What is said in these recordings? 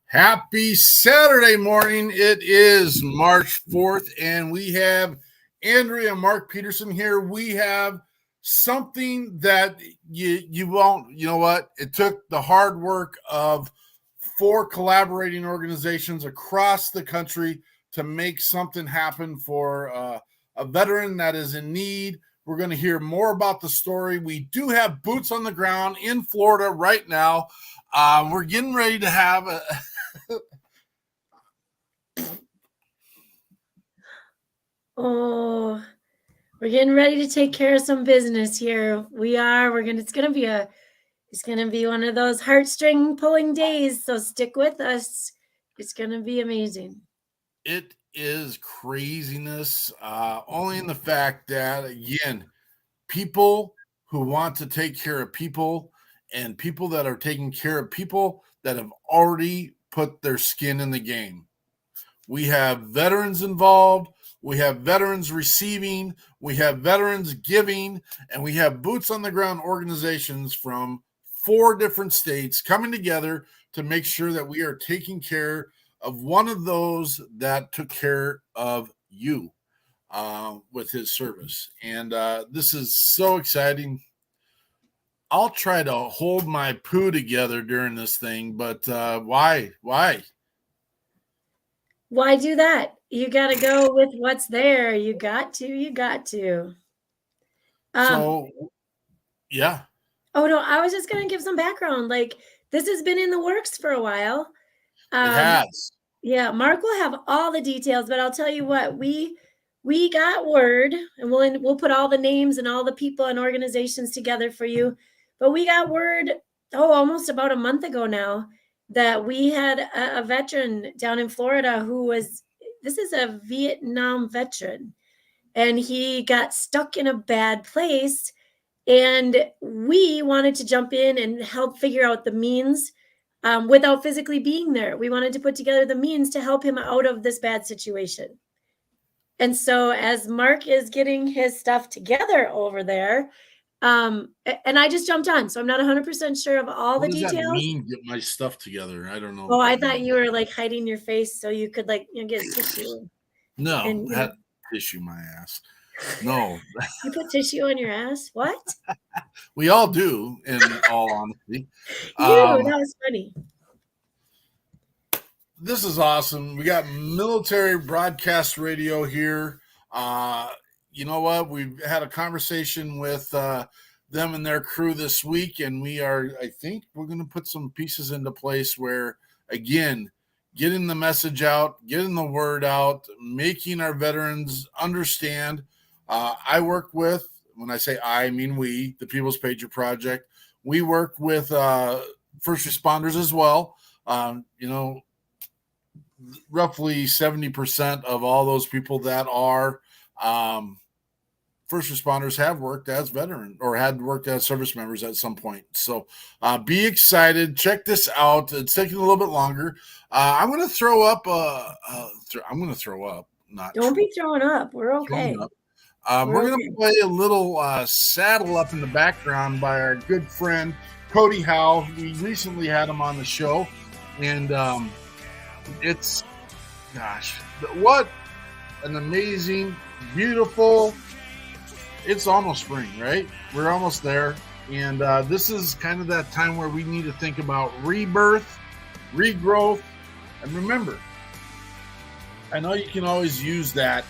Happy Saturday morning. It is March 4th, and we have Andrea and Mark Peterson here. We have something that you won't, you know what? It took the hard work of 4 collaborating organizations across the country to make something happen for a veteran that is in need. We're going to hear more about the story. We do have boots on the ground in Florida right now. We're getting ready to have a Oh, we're getting ready to take care of some business here. We are. It's gonna be one of those heartstring pulling days. So stick with us. It's gonna be amazing. It is craziness, only in the fact that, again, people who want to take care of people and people that are taking care of people that have already put their skin in the game. We have veterans involved. We have veterans receiving. We have veterans giving. And we have boots on the ground organizations from 4 different states coming together to make sure that we are taking care of one of those that took care of you with his service. And this is so exciting. I'll try to hold my poo together during this thing, but why? Why do that? You got to go with what's there. You got to. So, yeah. Oh no, I was just gonna give some background. Like this has been in the works for a while. It has. Yeah, Mark will have all the details, but I'll tell you what, we got word, and we'll put all the names and all the people and organizations together for you. But we got word, almost about a month ago now, that we had a veteran down in Florida this is a Vietnam veteran, and he got stuck in a bad place. And we wanted to jump in and help figure out the means without physically being there. We wanted to put together the means to help him out of this bad situation. And so as Mark is getting his stuff together over there, and I just jumped on, so I'm not 100% sure of all the details. What does that mean, get my stuff together? I don't know. Oh, I thought you were like hiding your face so you could get tissue. No, that tissue my ass. No. You put tissue on your ass? What? We all do, in all honesty. That was funny. This is awesome. We got military broadcast radio here. You know what? We've had a conversation with them and their crew this week, and I think we're going to put some pieces into place where, again, getting the message out, getting the word out, making our veterans understand. I work with, when I say I mean we, the People's Patriot Project. We work with first responders as well. Roughly 70% of all those people that are first responders have worked as veteran or had worked as service members at some point. So be excited. Check this out. It's taking a little bit longer. I'm going to throw up. I'm going to throw up. Don't be throwing up. We're okay. We're going to play a little Saddle Up in the background by our good friend, Cody Howe. We recently had him on the show. And what an amazing, beautiful, it's almost spring, right? We're almost there. And this is kind of that time where we need to think about rebirth, regrowth. And remember, I know you can always use that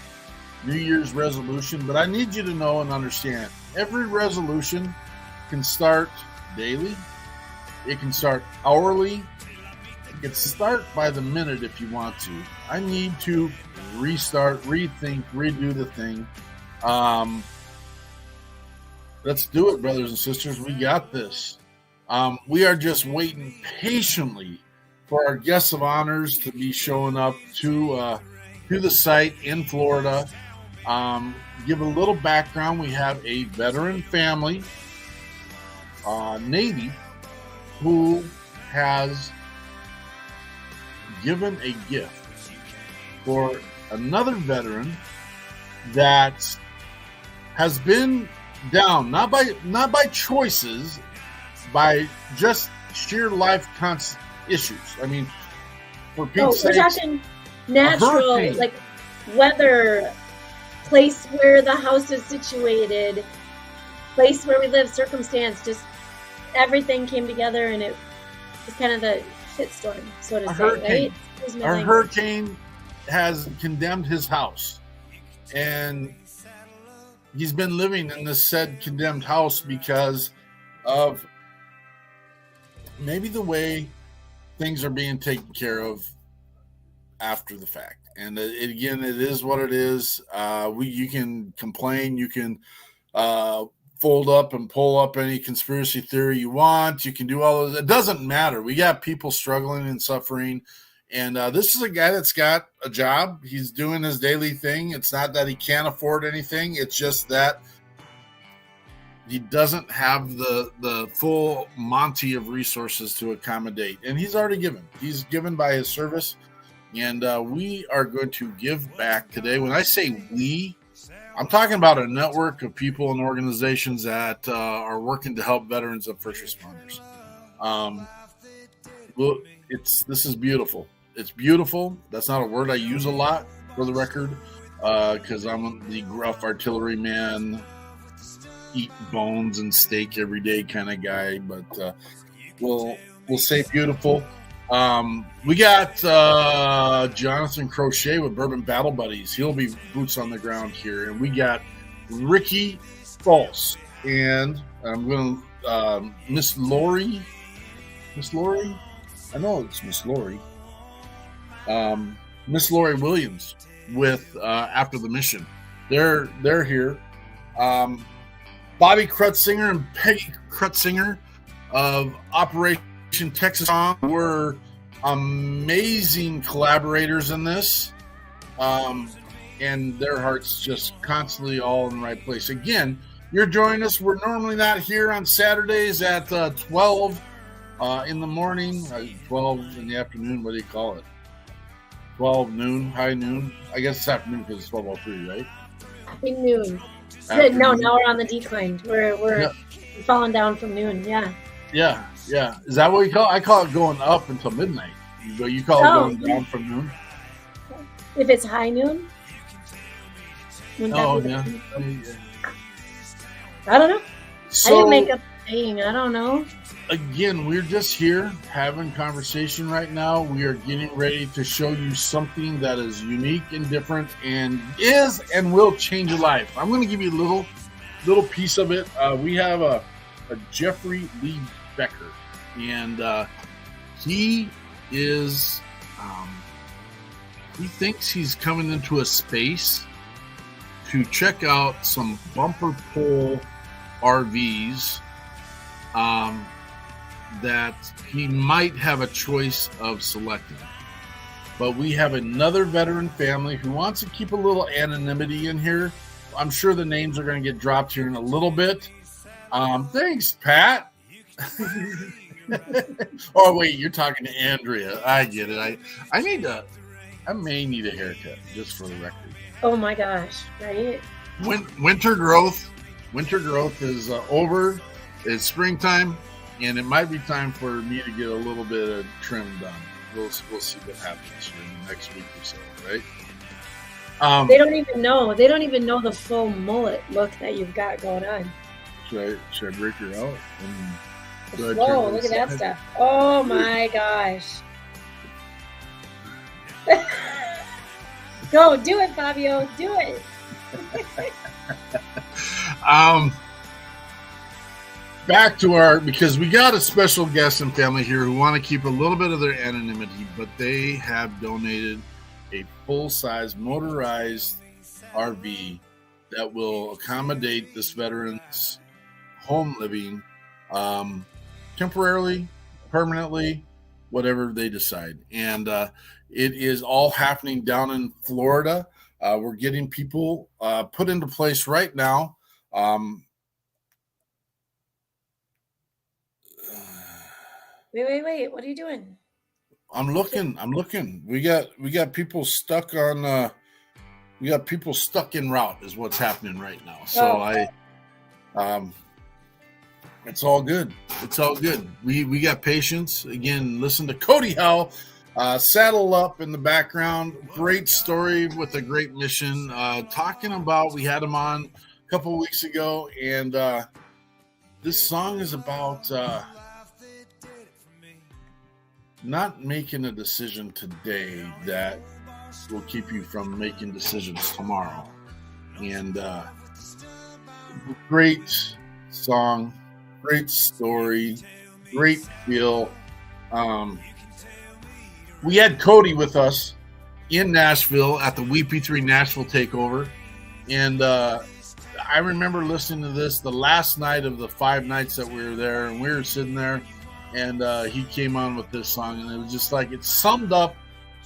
New Year's resolution, but I need you to know and understand every resolution can start daily. It can start hourly. It can start by the minute if you want to. I need to restart, rethink, redo the thing. Let's do it, brothers and sisters. We got this. We are just waiting patiently for our guests of honors to be showing up to the site in Florida. Give a little background. We have a veteran family, Navy, who has given a gift for another veteran that has been down, not by choices, by just sheer life issues. I mean, for Oh, Pete's we're sakes, talking natural, hurricane. like weather, place where the house is situated, place where we live, circumstance, just everything came together, and it was kind of the shitstorm, so to A say, hurricane. right? Excuse my Our language. hurricane has condemned his house, and he's been living in this said condemned house because of maybe the way things are being taken care of after the fact. And again, it is what it is. You can complain, you can fold up and pull up any conspiracy theory you want. You can do all of it. It doesn't matter. We got people struggling and suffering. And this is a guy that's got a job. He's doing his daily thing. It's not that he can't afford anything. It's just that he doesn't have the full Monty of resources to accommodate. And he's already given. He's given by his service. And we are going to give back today. When I say we, I'm talking about a network of people and organizations that are working to help veterans and first responders. Well, this is beautiful. It's beautiful. That's not a word I use a lot, for the record, because I'm the gruff artilleryman, eat bones and steak every day kind of guy. But we'll say beautiful. We got Jonathan Crochet with Bourbon Battle Buddies. He'll be boots on the ground here. And we got Ricky False. And I'm going to, Miss Lori. I know it's Miss Lori. Miss Lori Williams with After the Mission. They're here. Bobby Krutzinger and Peggy Krutzinger of Operation Texas were amazing collaborators in this, and their hearts just constantly all in the right place. Again, you're joining us. We're normally not here on Saturdays at 12 in the morning, 12 in the afternoon. What do you call it? 12 noon, high noon. I guess it's afternoon because it's 12:03, right? In noon. Afternoon. No, now we're on the decline. We're falling down from noon. Yeah. Yeah. Is that what you call it? I call it going up until midnight. You call it going down from noon? If it's high noon? Oh, yeah. I don't know. So, I didn't make up a saying. I don't know. Again, we're just here having conversation right now. We are getting ready to show you something that is unique and different and will change your life. I'm going to give you a little piece of it. We have a Jeffrey Lee Becker, and he is he thinks he's coming into a space to check out some bumper pull RVs that he might have a choice of selecting. But we have another veteran family who wants to keep a little anonymity in here. I'm sure the names are going to get dropped here in a little bit. Thanks, Pat. Oh, wait, you're talking to Andrea. I get it. I may need a haircut, just for the record. Oh my gosh, right? Winter growth is over. It's springtime, and it might be time for me to get a little bit of trim done. We'll see what happens here in the next week or so, right? They don't even know. They don't even know the full mullet look that you've got going on. Should I break her out? Whoa, look at that stuff. Oh my gosh. Go, do it, Fabio. Do it. Back to because we got a special guest and family here who want to keep a little bit of their anonymity, but they have donated a full-size motorized RV that will accommodate this veteran's home living temporarily, permanently, whatever they decide. And it is all happening down in Florida. We're getting people put into place right now. Wait. What are you doing? I'm looking. We got people stuck on. We got people stuck en route is what's happening right now. So it's all good. It's all good. We got patience. Again, listen to Cody Howell Saddle Up in the background. Great story with a great mission. Talking about, we had him on a couple of weeks ago, and this song is about not making a decision today that will keep you from making decisions tomorrow. And great song, great story, great feel. We had Cody with us in Nashville at the WP3 Nashville Takeover, and I remember listening to this the last night of the 5 nights that we were there, and we were sitting there, and he came on with this song, and it was just like, it summed up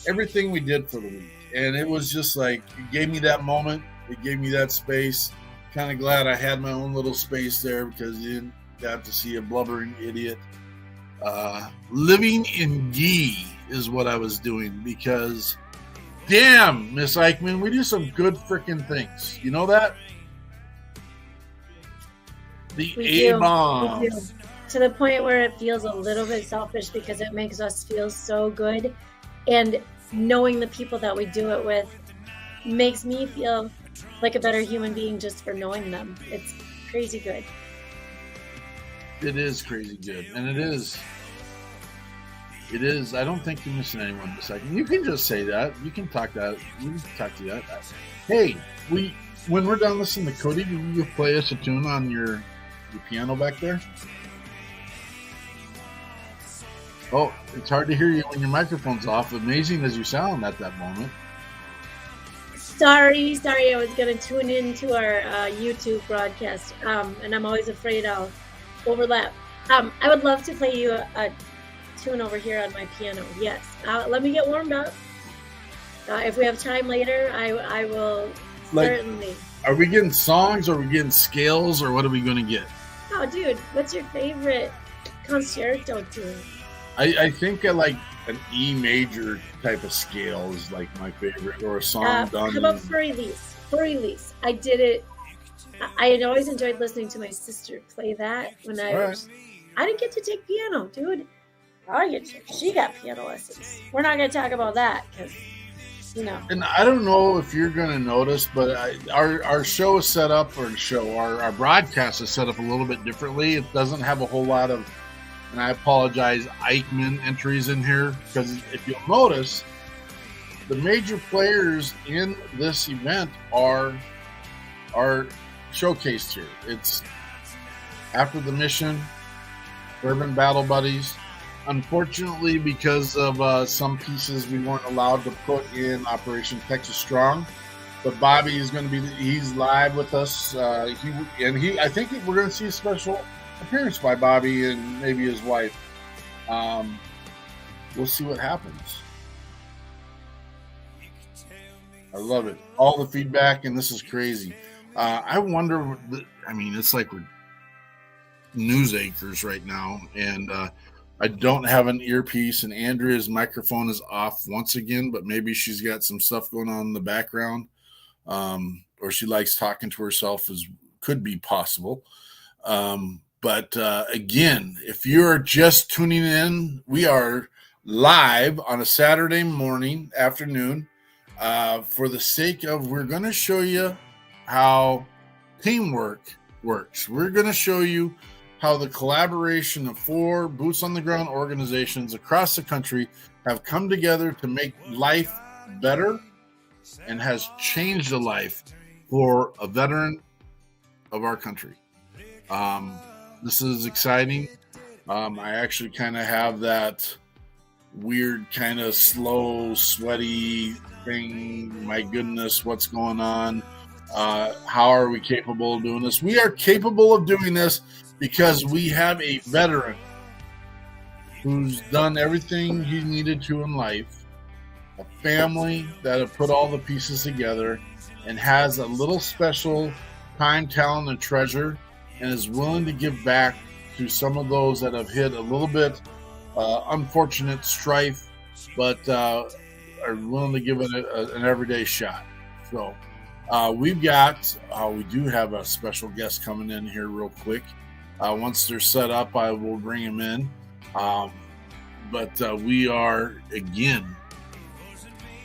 everything we did for the week, and it was just like, it gave me that moment, it gave me that space. Kind of glad I had my own little space there, because you didn't have to see a blubbering idiot. Living in ghee is what I was doing, because damn, Miss Eichmann, we do some good freaking things. You know that? The A-bomb. To the point where it feels a little bit selfish, because it makes us feel so good. And knowing the people that we do it with makes me feel like a better human being just for knowing them. It's crazy good. It is crazy good. And it is. I don't think you're missing anyone this second. You can just say that. You can talk that. You can talk to that. Hey, when we're done listening to Cody, will you play us a tune on your piano back there? Oh, it's hard to hear you when your microphone's off. Amazing as you sound at that moment. Sorry. I was going to tune into our YouTube broadcast, and I'm always afraid I'll overlap. I would love to play you a tune over here on my piano. Yes. Let me get warmed up. If we have time later, I will certainly. Are we getting songs, or are we getting scales, or what are we going to get? Oh, dude, what's your favorite concerto tune? I think I like an E major type of scale is like my favorite, or a song done. How about For Elise? For Elise. I did it. I had always enjoyed listening to my sister play that when I didn't get to take piano, dude. She got piano lessons. We're not going to talk about that, because, you know. And I don't know if you're going to notice, but our show is set up, our broadcast is set up a little bit differently. It doesn't have a whole lot of, and I apologize, Eichmann entries in here, because if you'll notice, the major players in this event are showcased here. It's After the Mission, Urban Battle Buddies. Unfortunately, because of some pieces we weren't allowed to put in Operation Texas Strong, but Bobby is going to he's live with us. I think we're going to see a special appearance by Bobby and maybe his wife. We'll see what happens. I love it. All the feedback, and this is crazy. I wonder, it's like we're news anchors right now, and I don't have an earpiece, and Andrea's microphone is off once again, but maybe she's got some stuff going on in the background, or she likes talking to herself, could be possible. But again, if you're just tuning in, we are live on a Saturday afternoon, for the sake of, we're going to show you how teamwork works. We're going to show you how the collaboration of 4 boots-on-the-ground organizations across the country have come together to make life better, and has changed a life for a veteran of our country. This is exciting. I actually kind of have that weird kind of slow, sweaty thing. My goodness, what's going on? How are we capable of doing this? We are capable of doing this because we have a veteran who's done everything he needed to in life, a family that have put all the pieces together, and has a little special time, talent, and treasure, and is willing to give back to some of those that have hit a little bit unfortunate strife, but are willing to give it an everyday shot. So we do have a special guest coming in here real quick. Once they're set up, I will bring him in. But we are, again,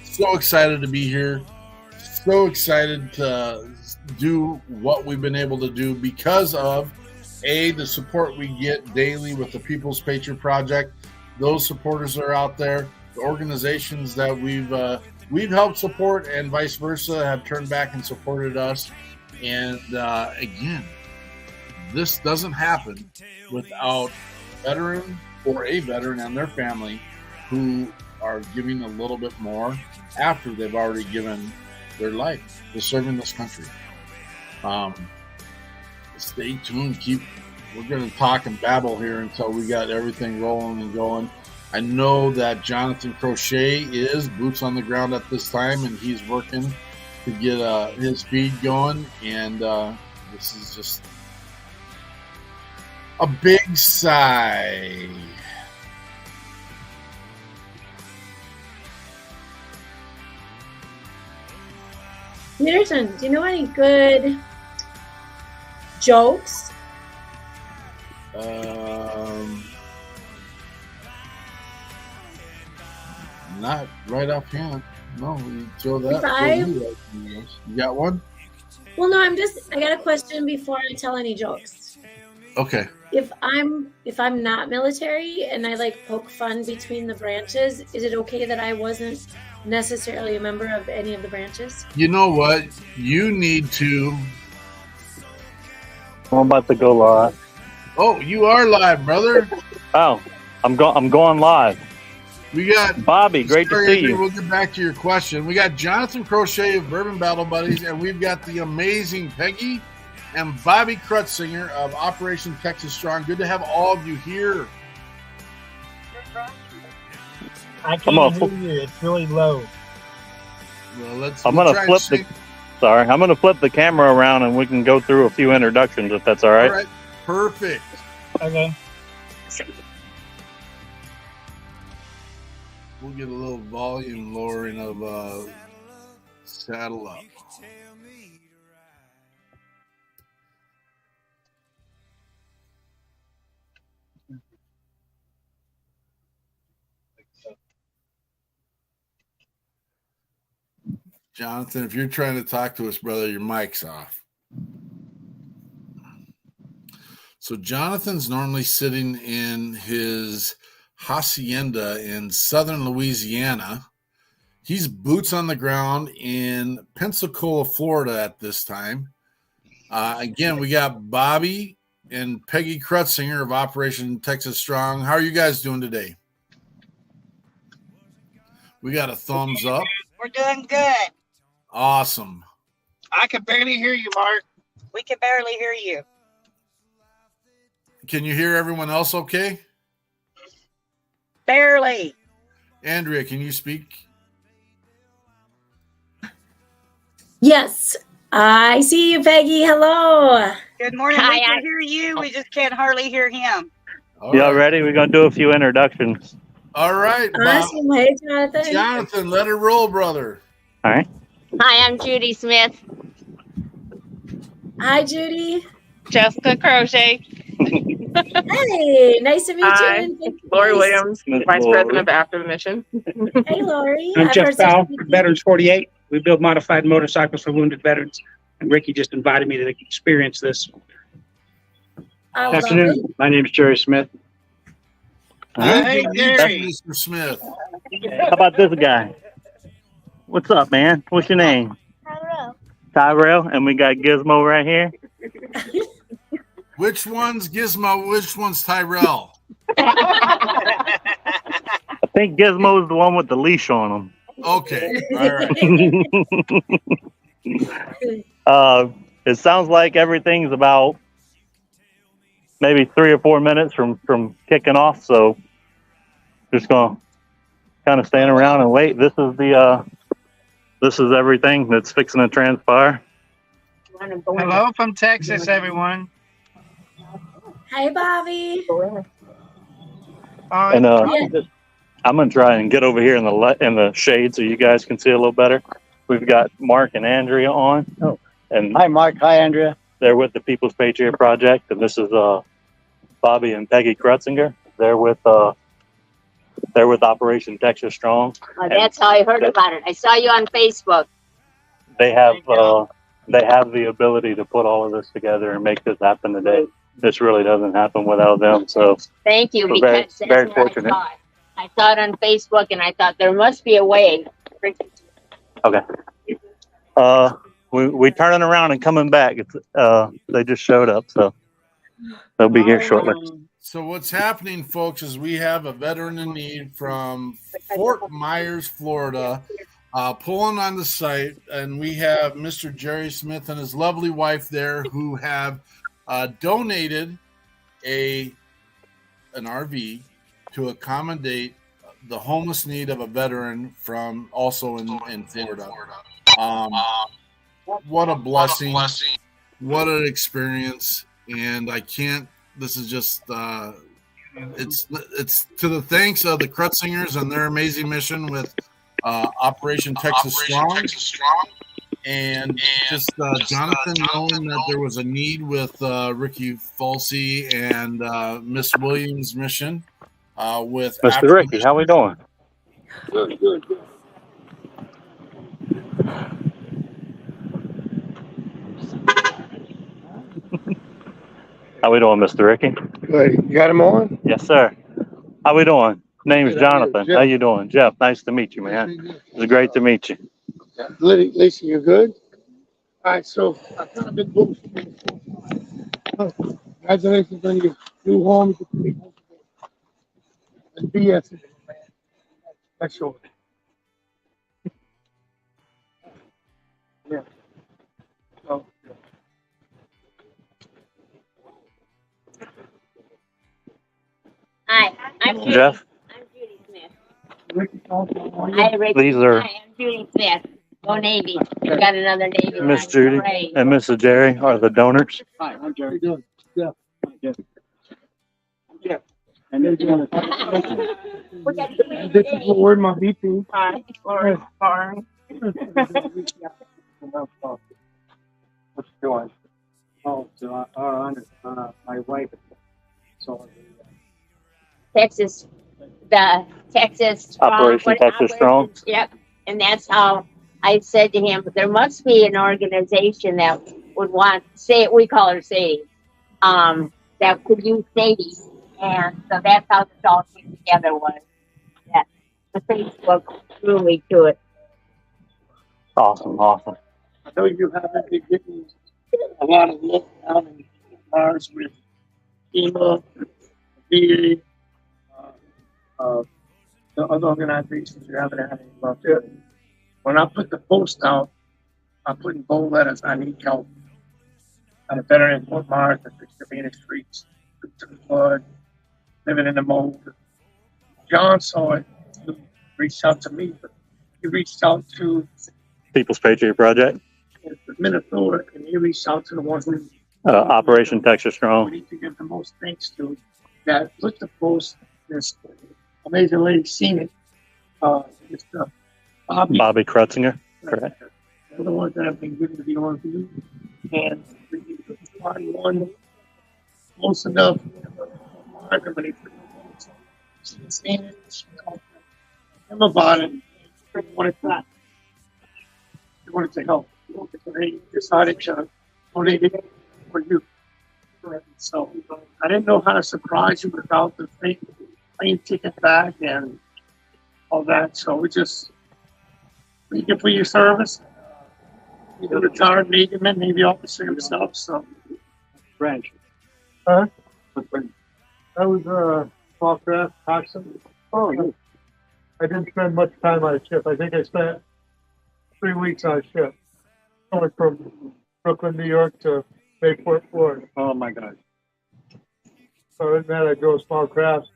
so excited to be here. So excited to do what we've been able to do because of, the support we get daily with the People's Patriot Project. Those supporters are out there. The organizations that we've helped support and vice versa have turned back and supported us. And again, this doesn't happen without veteran or a veteran and their family who are giving a little bit more after they've already given their life to serving this country. Stay tuned. We're going to talk and babble here until we got everything rolling and going. I know that Jonathan Crochet is boots on the ground at this time, and he's working to get his feed going. And this is just a big sigh. Peterson, do you know any good jokes? Not right offhand. No, you throw that. You got one? Well, no, I got a question before I tell any jokes. Okay. If I'm not military and I like poke fun between the branches, is it okay that I wasn't necessarily a member of any of the branches? You know what? You need to. I'm about to go live. Oh, you are live, brother. Oh, I'm going live. We got Bobby. Great to see you. We'll get back to your question. We got Jonathan Crochet of Bourbon Battle Buddies, and we've got the amazing Peggy and Bobby Krutzinger of Operation Texas Strong. Good to have all of you here. I can't hear you. It's really low. Well, I'm gonna flip the camera around and we can go through a few introductions if that's all right. All right. Perfect. Okay. We'll get a little volume lowering of Saddle Up. Jonathan, if you're trying to talk to us, brother, your mic's off. So Jonathan's normally sitting in his hacienda in southern Louisiana. He's boots on the ground in Pensacola, Florida at this time. Again, we got Bobby and Peggy Krutzinger of Operation Texas Strong. How are you guys doing today? We got a thumbs up. We're doing good. Awesome. I can barely hear you, Mark. We can barely hear you. Can you hear everyone else okay? Barely. Andrea, can you speak? Yes. I see you, Peggy. Hello. Good morning. We can hear you. We just can't hardly hear him. Y'all ready? We're going to do a few introductions. All right. Awesome. Hey, Jonathan. Jonathan, let it roll, brother. All right. Hi, I'm Judy Smith. Hi, Judy. Jessica Crochet. Hey, nice to meet Hi. you. Lori Williams, Miss Vice Lori. President of After the Mission. Hey, Lori. I'm I've Jeff heard such Powell, good things. Veterans 48. We build modified motorcycles for wounded veterans. And Ricky just invited me to experience this. I love it. Afternoon. My name is Jerry Smith. Hey, Gary. Mr. Smith. How about this guy? What's up, man? What's your name? Tyrell. And we got Gizmo right here. Which one's Gizmo? Which one's Tyrell? I think Gizmo's the one with the leash on him. Okay. All right. It sounds like everything's about maybe 3 or 4 minutes from kicking off. So just gonna kind of stand around and wait. This is everything that's fixing to transpire. Hello from Texas, everyone. Hi, Bobby. And I'm gonna try and get over here in the shade so you guys can see a little better. We've got Mark and Andrea on. Oh. And Hi, Mark. Hi, Andrea. they're with the People's Patriot Project, and this is Bobby and Peggy Krutzinger. They're with They're with Operation Texas Strong. That's how I heard about it. I saw you on Facebook. They have the ability to put all of this together and make this happen today. This really doesn't happen without them. So Thank you, we're because very, that's very where fortunate. I saw it on Facebook, and I thought there must be a way. Okay. We turning around and coming back. It's, they just showed up, so they'll be here shortly. So what's happening, folks, is we have a veteran in need from Fort Myers, Florida, pulling on the site, and we have Mr. Jerry Smith and his lovely wife there who have donated an RV to accommodate the homeless need of a veteran from also in Florida. What a blessing! What an experience! And I can't. This is just. It's to the thanks of the Krutzingers and their amazing mission with Operation Texas Strong, and just Jonathan knowing that there was a need with Ricky Falsey and Miss Williams' mission with Mr. Ricky, how we doing? Good. How we doing, Mr. Ricky? Good. You got him on? Yes, sir. How we doing? Name's Good, how are you? Jonathan. Jeff. How you doing? Jeff, nice to meet you, man. It's great to meet you. Lisa, you good? All right, so I got a big boost. Congratulations on your new home. And BS, man. That's sure. Yeah. So, Hi, I'm Judy. Jeff, I'm Judy Smith. Ricky, how are you? Hi, Ricky. These are- Hi, I'm Judy Smith. Go Navy. We've got another Navy. Miss line. Judy Great. and Mrs. Jerry are the donors. Hi, I'm How Jerry. you doing? Yeah. Jeff. And then We got two This is what word my VP. Hi, Florida Farm. What you doing? Oh, so our honor, my wife. So Texas, the Texas Strong. Operation Texas Strong. Yep. And that's how I said to him, there must be an organization that would want, we call her Sadie, that could use Sadie. And so that's how this all came together, was that the Facebook drew me to it. Awesome. I know you haven't been getting a lot of love down in Mars with FEMA, VA, the other organizations. You haven't had any love there. When I put the post out, I put in bold letters, I need help. I'm a veteran in Fort Myers that fixed the main streets, took the flood, living in the mold. John saw it, he reached out to me, but he reached out to People's Patriot Project. Minnesota, and he reached out to the ones who Operation Texas we Strong. need to give the most thanks to that put the post. This amazing lady seen it. It's Bobby Krutzinger. Correct. They're the ones that have been given to the RV, and we couldn't find one close enough. She's seen it. She talked to him about it. They wanted to help. So they decided to donate it for you. So I didn't know how to surprise you without the plane ticket back and all that. So we just thank you for your service. He's a retired Navy officer himself. So French. Huh? French. I was small craft coxswain. Oh, yeah. I didn't spend much time on a ship. I think I spent 3 weeks on a ship, going from Brooklyn, New York to Bayport, Florida. Oh my God. So in that, I drove small crafts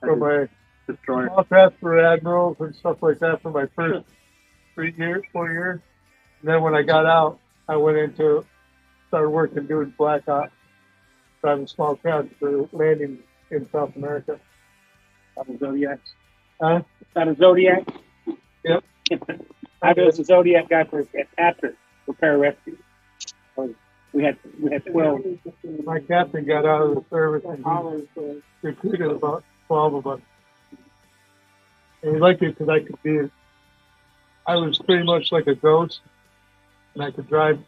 for my Destroyer. small crafts for admirals and stuff like that for my first 4 years. And then when I got out, I went into started working doing Black Ops, driving small crafts for landing in South America. That was Zodiac. Huh? That a Zodiac? Yep. I was a Zodiac guy for PATRIOT, for pararescue. We had 12. My captain got out of the service and he recruited about 12 of us. And we liked it because I was pretty much like a ghost, and I could drive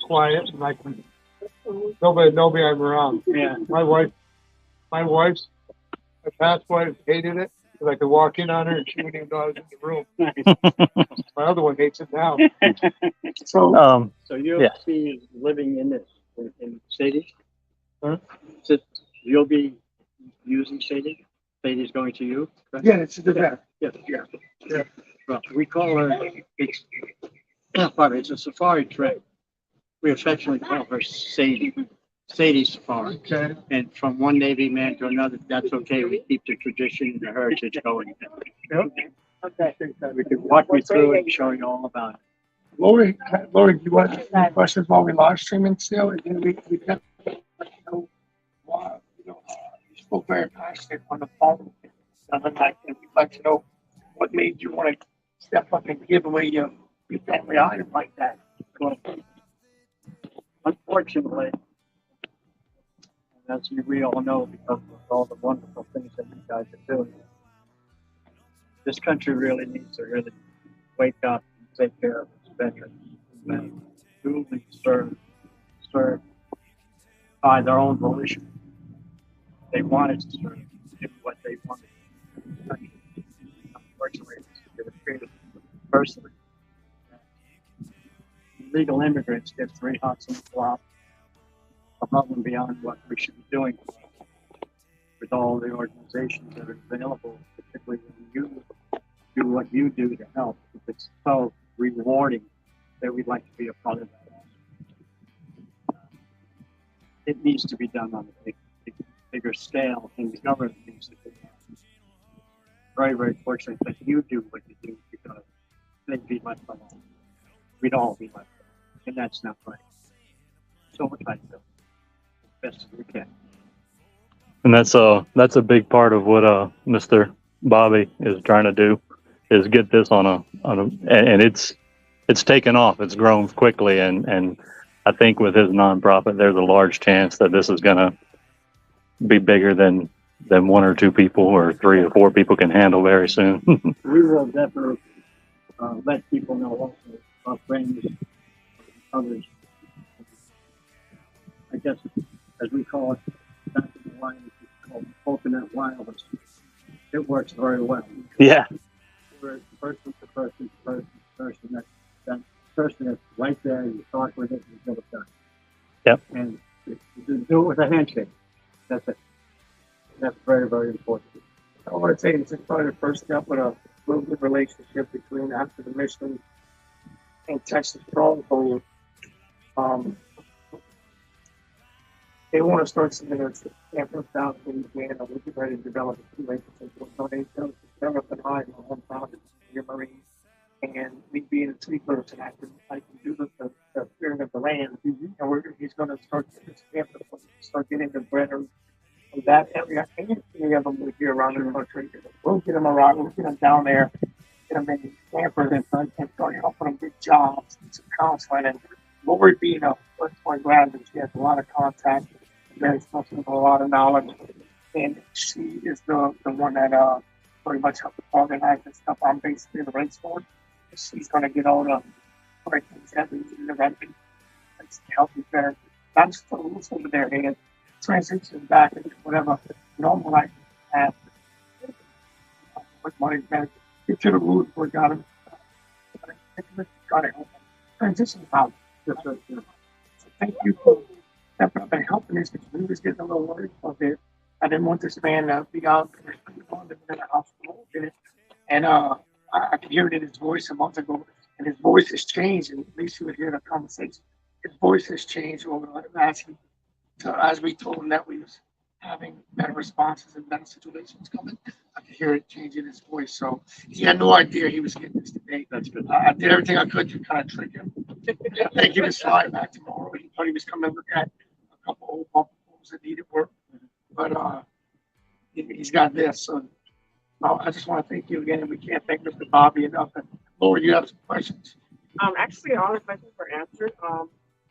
quiet, and nobody know me, I'm around. Yeah. My past wife hated it because I could walk in on her and she wouldn't even know I was in the room. My other one hates it now. So you'll yes. be living in this in Sadie? Huh? So you'll be using Sadie? Sadie's going to you? Correct? Yeah, it's the back. Yeah. Well, we call her, it's a safari trip. We affectionately call her Sadie. Sadie Safari. Okay. And from one Navy man to another, that's okay. We keep the tradition and the heritage going. Yep. Okay. We can walk you through it and show you all about it. Lori, do you want any questions while we live streaming still? And then we definitely know why, you spoke very passionate on the phone. And we'd like to know what made you want to step up and give away your family item like that. Well, unfortunately, as we all know, because of all the wonderful things that you guys are doing, this country really needs to really wake up and take care of its veterans and duly serve by their own volition. They wanted to serve, do what they wanted. Unfortunately, it's treated personally. Illegal immigrants get 3 hots and flop above and beyond what we should be doing with all the organizations that are available, particularly when you do what you do to help. It's so rewarding that we'd like to be a part of that. It needs to be done on a bigger scale, and the government needs to do that. Very, very fortunate that you do what you do because they'd be left alone. We'd all be left alone, and that's not right. So we're trying to do as best as we can. And that's a big part of what Mr. Bobby is trying to do, is get this on a and it's taken off. It's grown quickly, and I think with his nonprofit, there's a large chance that this is gonna be bigger than 1 or 2 people or 3 or 4 people can handle very soon. We will definitely let people know also, our friends, others. I guess, as we call it, back in the line, it's called coconut wireless. It works very well. Yeah. We're person to person to person to person. That person is right there. You talk with it, you get it done. Yep. And you do it with a handshake. That's it. That's very, very important. I want to say it's probably the first step with a real good relationship between after the mission and Texas Stronghold. They want to start something that's Tampa, South Louisiana. We're getting ready to develop a relationship with donations, develop an eye on my own project, your Marine. And me being a city person, I can do the clearing of the land. And he's going to start getting the bread from that area. And any of them will be around the country. We'll get them around. We'll get them down there. Get them in Stanford and start helping them get jobs and some counseling. And Lori being a first-point graduate, she has a lot of contacts, very special with a lot of knowledge. And she is the one that pretty much helped organize this stuff. I'm basically the race for it. She's going to get all the right things that we need to help you better. Not just put a roof over their head, transition back into whatever normal life have. With money back, get to the root where God got it. Transition out. So thank you for stepping up and helping us, because we was getting a little worried a bit. I didn't want this man to be out living in a house. And I could hear it in his voice a month ago, and his voice has changed. And at least you would hear the conversation. His voice has changed over asking as we told him that we was having better responses and better situations coming. I could hear it change in his voice. So he had no idea he was getting this today. That's good. I did everything I could to kind of trick him. I think he was flying back tomorrow. He thought he was coming to look at a couple old bumper pools that needed work, but he's got this. So I just want to thank you again, and we can't thank Mr. Bobby enough. And Lord, you have some questions. Actually, all the questions were answered.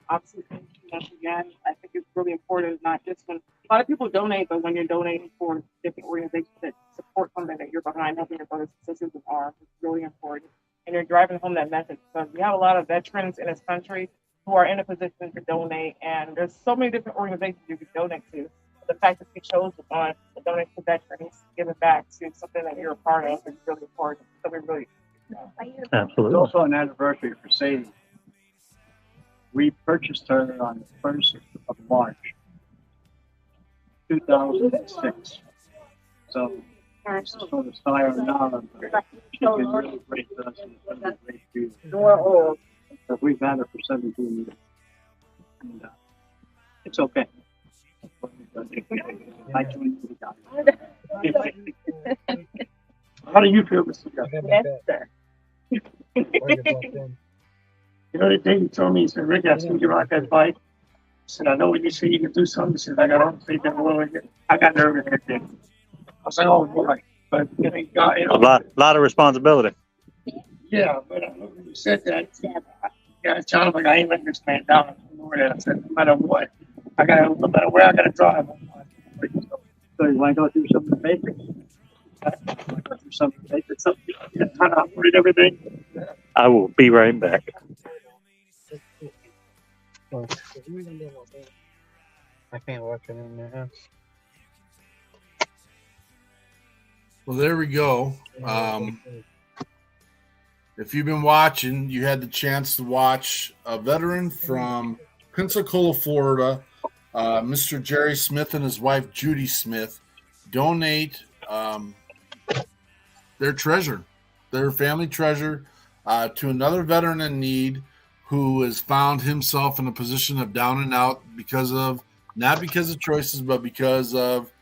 Obviously, thank you once again. I think it's really important, not just when a lot of people donate, but when you're donating for different organizations that support something that you're behind, helping your brothers and sisters in arms, it's really important. And you're driving home that message because we have a lot of veterans in this country who are in a position to donate, and there's so many different organizations you can donate to. The fact that you chose one to donate to veterans, give it back to something that you're a part of is really important. So we really Absolutely. It's also an anniversary for Sadie. We purchased her on the 1st of March, 2006. So, just for the fire now, she's been really great to us and it's been a great to you. So we've had her for 17 years. And it's okay. I joined you guys. How do you feel, Mr. Jeff? yes, sir. You know, the day he told me, he said, Rick, I seen you rock that bike. I said, I know when you say you can do something. He said, I got all faith in the Lord. I got nervous that day. I was like, oh boy. But you know, God, you know, A lot of responsibility. yeah, but when you said that, yeah, John, like, I ain't letting this man down. I said, no matter what, no matter where I gotta drive. So you want to go through some of the basics? Go through some of the basics, how to operate everything? I will be right back. I can't watch it in there. Well, there we go. If you've been watching, you had the chance to watch a veteran from Pensacola, Florida, Mr. Jerry Smith and his wife, Judy Smith, donate their treasure, their family treasure, to another veteran in need who has found himself in a position of down and out not because of choices, but because of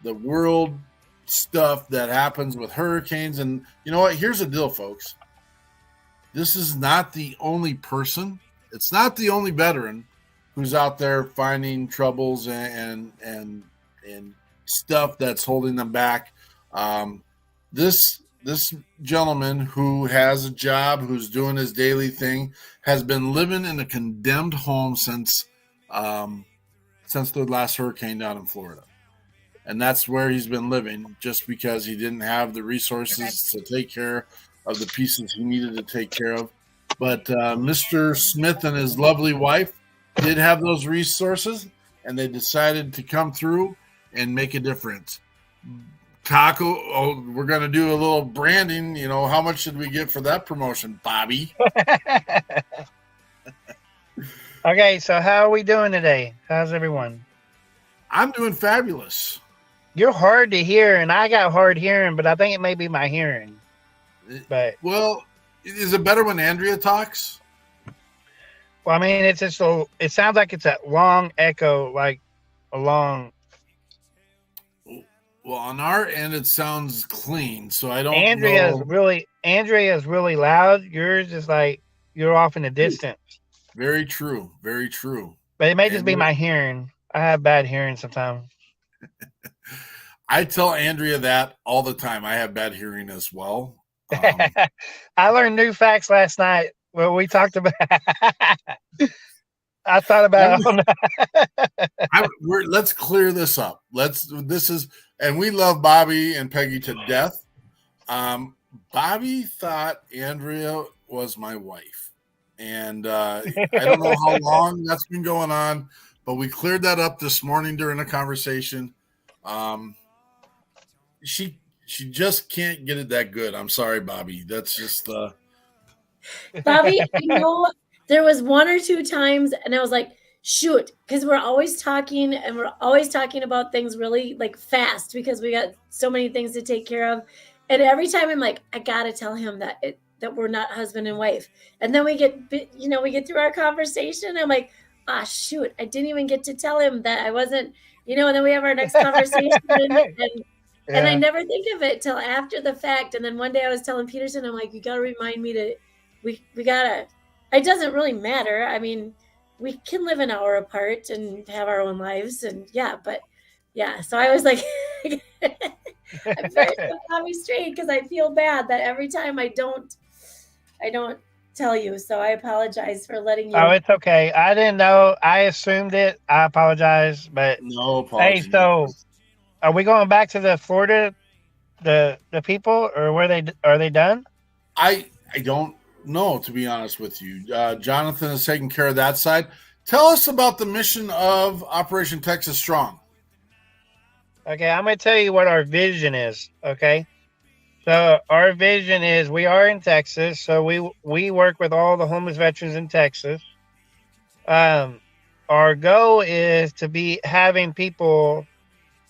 the world stuff that happens with hurricanes. And you know what? Here's the deal, folks. This is not the only person. It's not the only veteran who's out there finding troubles and stuff that's holding them back. This gentleman who has a job, who's doing his daily thing, has been living in a condemned home since the last hurricane down in Florida. And that's where he's been living, just because he didn't have the resources to take care of the pieces he needed to take care of. But Mr. Smith and his lovely wife did have those resources, and they decided to come through and make a difference. Kako, we're going to do a little branding. You know, how much should we get for that promotion, Bobby? Okay, so how are we doing today? How's everyone? I'm doing fabulous. You're hard to hear, and I got hard hearing, but I think it may be my hearing. But well, is it better when Andrea talks? Well, I mean, it's just it sounds like it's a long echo, like a long. Well, on our end, it sounds clean, so I don't Andrea's know. Andrea's really loud. Yours is like you're off in the distance. Very true. Very true. But it may just be my hearing. I have bad hearing sometimes. I tell Andrea that all the time. I have bad hearing as well. I learned new facts last night. Well, we talked about. I thought about. Let's clear this up. And we love Bobby and Peggy to death. Bobby thought Andrea was my wife, and I don't know how long that's been going on, but we cleared that up this morning during a conversation. She just can't get it that good. I'm sorry, Bobby. That's just Bobby, you know, there was one or two times, and I was like, shoot, because we're always talking, and we're always talking about things really like fast because we got so many things to take care of. And every time I'm like, I gotta tell him that we're not husband and wife. And then we get through our conversation. I'm like, shoot, I didn't even get to tell him that I wasn't, and then we have our next conversation. And I never think of it till after the fact. And then one day I was telling Peterson, I'm like, you got to remind me we got to, it doesn't really matter. I mean, we can live an hour apart and have our own lives. And so I was like, I'm very straight because I feel bad that every time I don't tell you. So I apologize for letting Oh, you. it's okay. I didn't know. I assumed it. I apologize. But No hey, apology. so are we going back to the Florida, the people, or are they done? I don't know, to be honest with you. Jonathan is taking care of that side. Tell us about the mission of Operation Texas Strong. Okay, I'm gonna tell you what our vision is. Okay, so our vision is we are in Texas, so we work with all the homeless veterans in Texas. Um, our goal is to be having people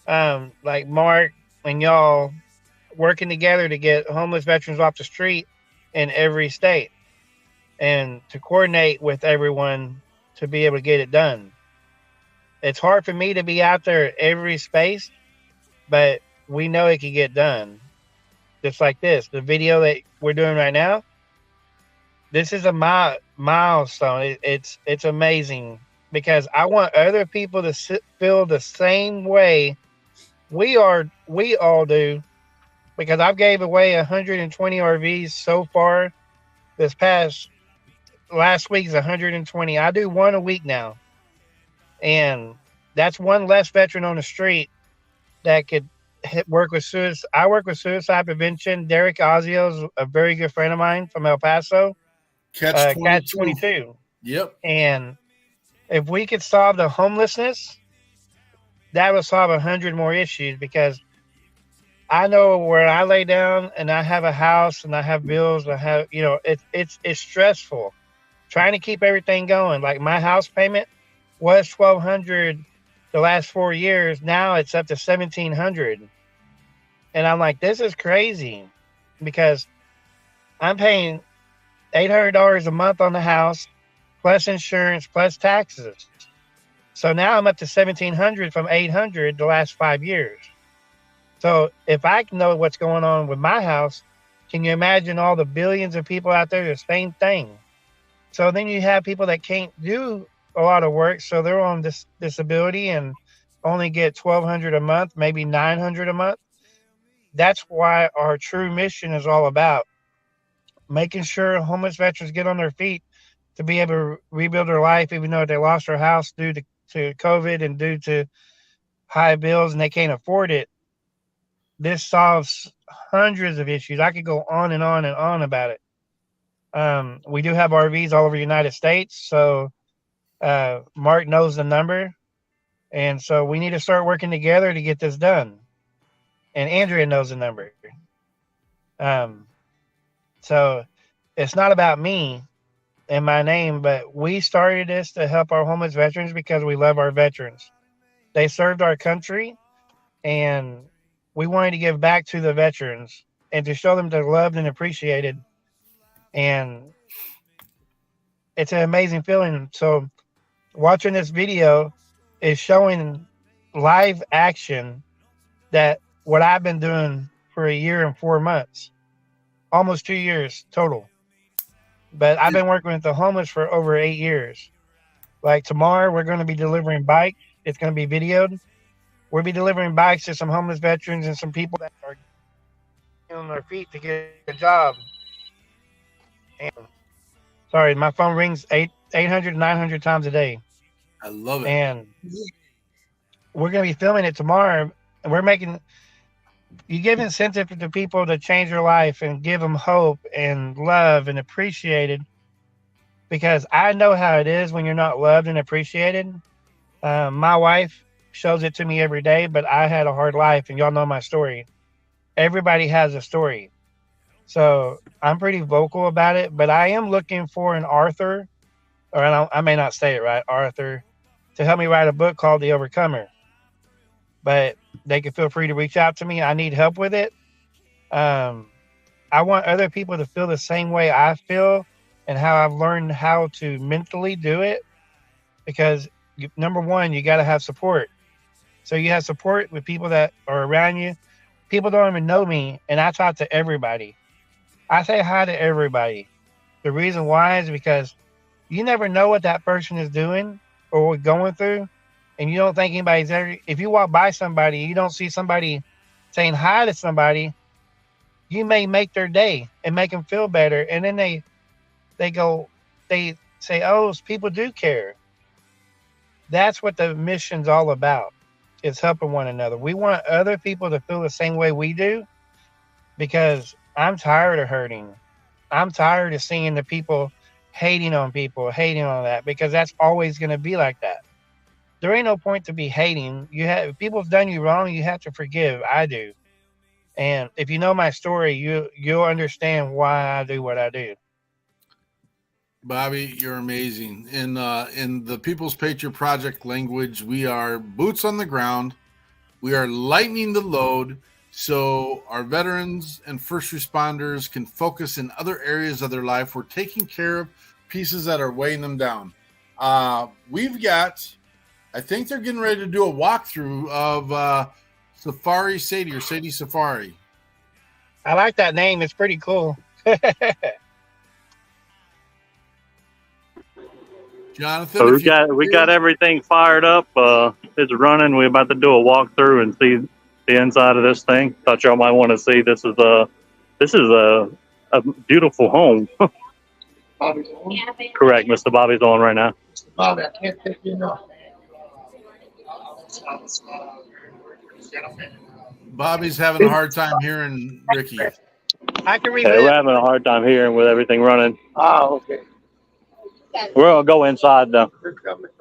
like Mark and y'all working together to get homeless veterans off the street in every state and to coordinate with everyone to be able to get it done. It's hard for me to be out there at every space, but we know it can get done. Just like this, the video that we're doing right now, this is a milestone. It's amazing because I want other people to feel the same way we all do, because I've gave away 120 RVs so far. This past last week's 120. I do one a week now, and that's one less veteran on the street that could work with suicide. I work with suicide prevention. Derek Ozio is a very good friend of mine from El Paso. Catch Catch 22. 22. Yep. And if we could solve the homelessness, that would solve 100 more issues, because I know where I lay down and I have a house and I have bills. I have, it's stressful trying to keep everything going. Like my house payment was $1,200 the last 4 years. Now it's up to $1,700, and I'm like, this is crazy, because I'm paying $800 a month on the house, plus insurance, plus taxes. So now I'm up to $1,700 from $800 the last 5 years. So if I know what's going on with my house, can you imagine all the billions of people out there, the same thing? So then you have people that can't do a lot of work, so they're on this disability and only get $1,200 a month, maybe $900 a month. That's why our true mission is all about making sure homeless veterans get on their feet to be able to rebuild their life, even though they lost their house due to COVID and due to high bills and they can't afford it. This solves hundreds of issues. I could go on and on and on about it. We do have RVs all over the United States, so Mark knows the number, and so we need to start working together to get this done. And Andrea knows the number. So it's not about me and my name, but we started this to help our homeless veterans because we love our veterans. They served our country, and we wanted to give back to the veterans and to show them they're loved and appreciated. And it's an amazing feeling. So watching this video is showing live action that what I've been doing for a year and 4 months, almost 2 years total. But I've been working with the homeless for over 8 years. Like tomorrow, we're going to be delivering bikes. It's going to be videoed. We'll be delivering bikes to some homeless veterans and some people that are on their feet to get a job. And, sorry, my phone rings 800, 900 times a day. I love it. And we're going to be filming it tomorrow. And you give incentive to people to change their life and give them hope and love and appreciated, because I know how it is when you're not loved and appreciated. My wife shows it to me every day, but I had a hard life, and y'all know my story. Everybody has a story. So I'm pretty vocal about it, but I am looking for an author, or I may not say it right, Arthur, to help me write a book called The Overcomer. But they can feel free to reach out to me. I need help with it. I want other people to feel the same way I feel and how I've learned how to mentally do it. Because number one, you got to have support. So you have support with people that are around you. People don't even know me, and I talk to everybody. I say hi to everybody. The reason why is because you never know what that person is doing or going through. And you don't think anybody's ever, if you walk by somebody, you don't see somebody saying hi to somebody, you may make their day and make them feel better. And then they say, oh, people do care. That's what the mission's all about. It's helping one another. We want other people to feel the same way we do, because I'm tired of hurting. I'm tired of seeing the people hating on people, hating on that, because that's always going to be like that. There ain't no point to be hating. If people's done you wrong, you have to forgive. I do. And if you know my story, you'll understand why I do what I do. Bobby, you're amazing. In the People's Patriot Project language, we are boots on the ground. We are lightening the load so our veterans and first responders can focus in other areas of their life. We're taking care of pieces that are weighing them down. We've got, I think they're getting ready to do a walkthrough of Safari Sadie or Sadie Safari. I like that name. It's pretty cool. Jonathan, so we got everything fired up. It's running. We're about to do a walkthrough and see the inside of this thing. Thought y'all might want to see. This is a beautiful home. Correct, Mr. Bobby's on right now. Bobby, I can't take you enough. Bobby's having a hard time hearing Ricky. I can Hey, we're having a hard time hearing with everything running. Oh, okay. We're gonna go inside though.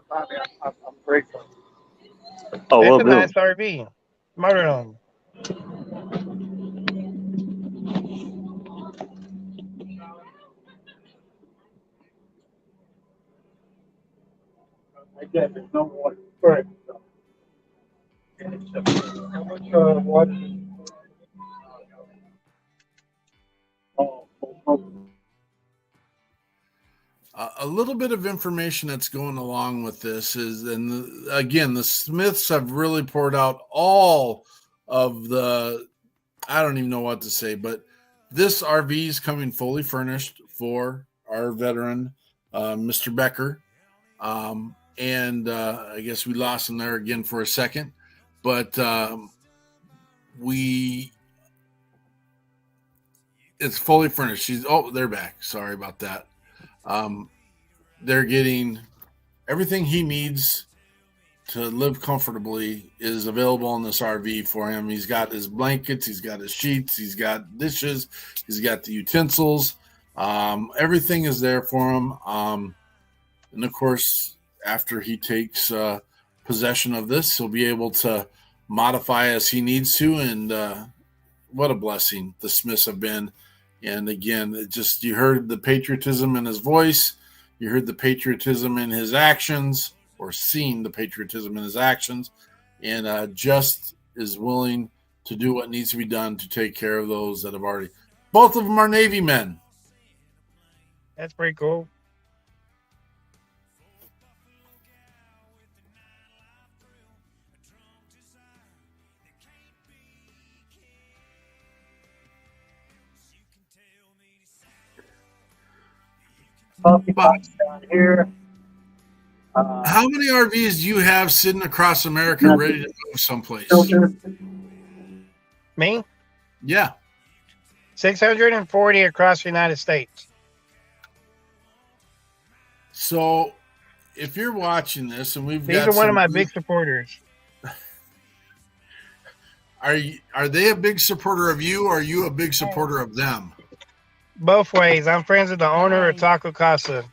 Bobby, I'm grateful. Oh, it's we'll a do. nice RV. Motorhome. Again, there's no water. Correct. How much water? A little bit of information that's going along with this is, and again, the Smiths have really poured out all of the, I don't even know what to say, but this RV is coming fully furnished for our veteran, Mr. Becker. And I guess we lost him there again for a second, but it's fully furnished. They're back. Sorry about that. They're getting everything he needs to live comfortably is available in this RV for him. He's got his blankets, he's got his sheets, he's got dishes, he's got the utensils. Everything is there for him. And of course, after he takes possession of this, he'll be able to modify as he needs to. And what a blessing the Smiths have been. And again, you heard the patriotism in his voice. You heard the patriotism in his actions, or seen the patriotism in his actions, and just is willing to do what needs to be done to take care of those that have already. Both of them are Navy men. That's pretty cool. Coffee box down here. How many RVs do you have sitting across America ready to move someplace? Me? Yeah. 640 across the United States. So if you're watching this, and These are one of my big supporters. Are they a big supporter of you, or are you a big supporter of them? Both ways. I'm friends with the owner of Taco Casa.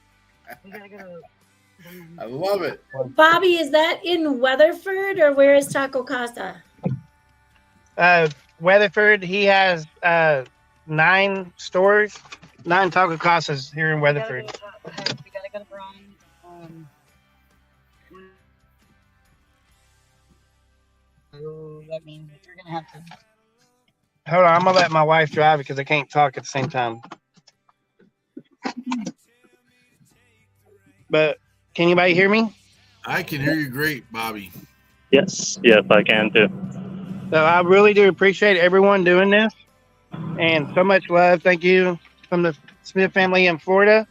I love it. Bobby, is that in Weatherford, or where is Taco Casa? Weatherford. He has 9 stores, 9 Taco Casas here in Weatherford. We gotta go to Brian. That means that you're gonna have to. Hold on, I'm gonna let my wife drive because I can't talk at the same time. But can anybody hear me? I can hear you great, Bobby. Yes, I can too. So I really do appreciate everyone doing this, and so much love. Thank you from the Smith family in Florida,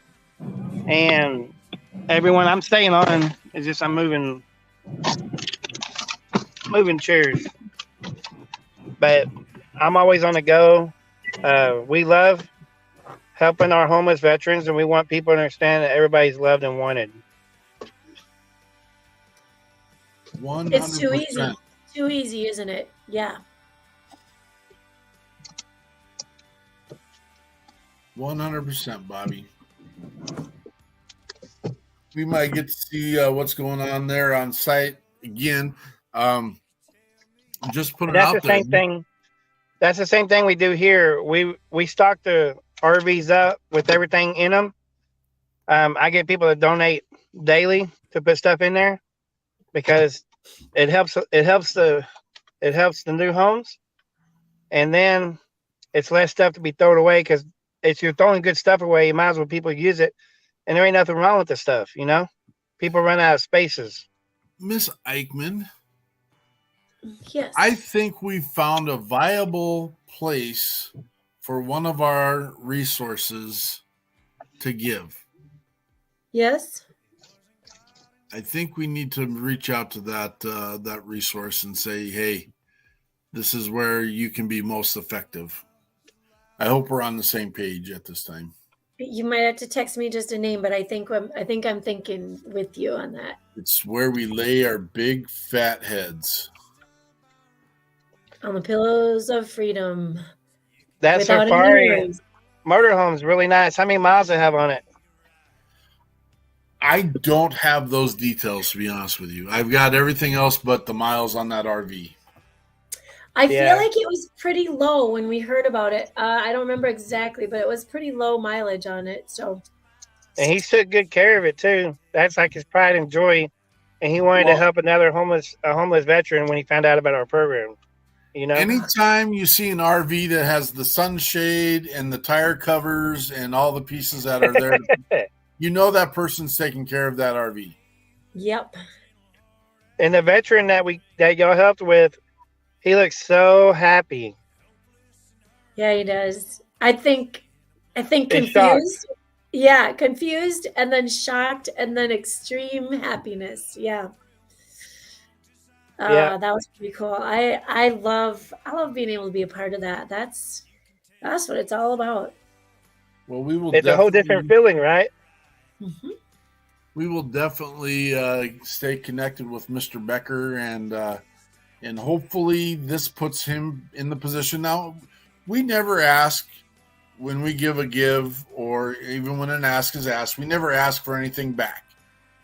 and everyone. I'm staying on. It's just I'm moving chairs, but I'm always on the go. We love helping our homeless veterans, and we want people to understand that everybody's loved and wanted. 100%. It's too easy. Too easy, isn't it? Yeah. 100%, Bobby. We might get to see what's going on there on site again. Just put it That's out the there. same thing. That's the same thing we do here. We stock the RVs up with everything in them. I get people to donate daily to put stuff in there because it helps the new homes, and then it's less stuff to be thrown away because if you're throwing good stuff away, you might as well people use it, and there ain't nothing wrong with the stuff, you know. People run out of spaces. Miss Eichmann, Yes. I think we found a viable place for one of our resources to give. Yes. I think we need to reach out to that resource and say, hey, this is where you can be most effective. I hope we're on the same page at this time. You might have to text me just a name, but I think I'm thinking with you on that. It's where we lay our big fat heads. On the pillows of freedom. That Without any safari worries. motorhome's really nice. How many miles they have on it? I don't have those details, to be honest with you. I've got everything else but the miles on that RV. I Yeah. feel like it was pretty low when we heard about it. I don't remember exactly, but it was pretty low mileage on it. So, And he took good care of it too. That's like his pride and joy. And he wanted to help another homeless veteran when he found out about our program. You know, anytime you see an RV that has the sunshade and the tire covers and all the pieces that are there, you know that person's taking care of that RV. Yep. And the veteran that y'all helped with, he looks so happy. Yeah, he does. I think And confused. shocked. Yeah, confused and then shocked and then extreme happiness. Yeah. Yeah. That was pretty cool. I love being able to be a part of that. That's what it's all about. Well, we will. It's a whole different feeling, right? Mm-hmm. We will definitely stay connected with Mr. Becker, and hopefully this puts him in the position. Now, we never ask when we give a give, or even when an ask is asked, we never ask for anything back.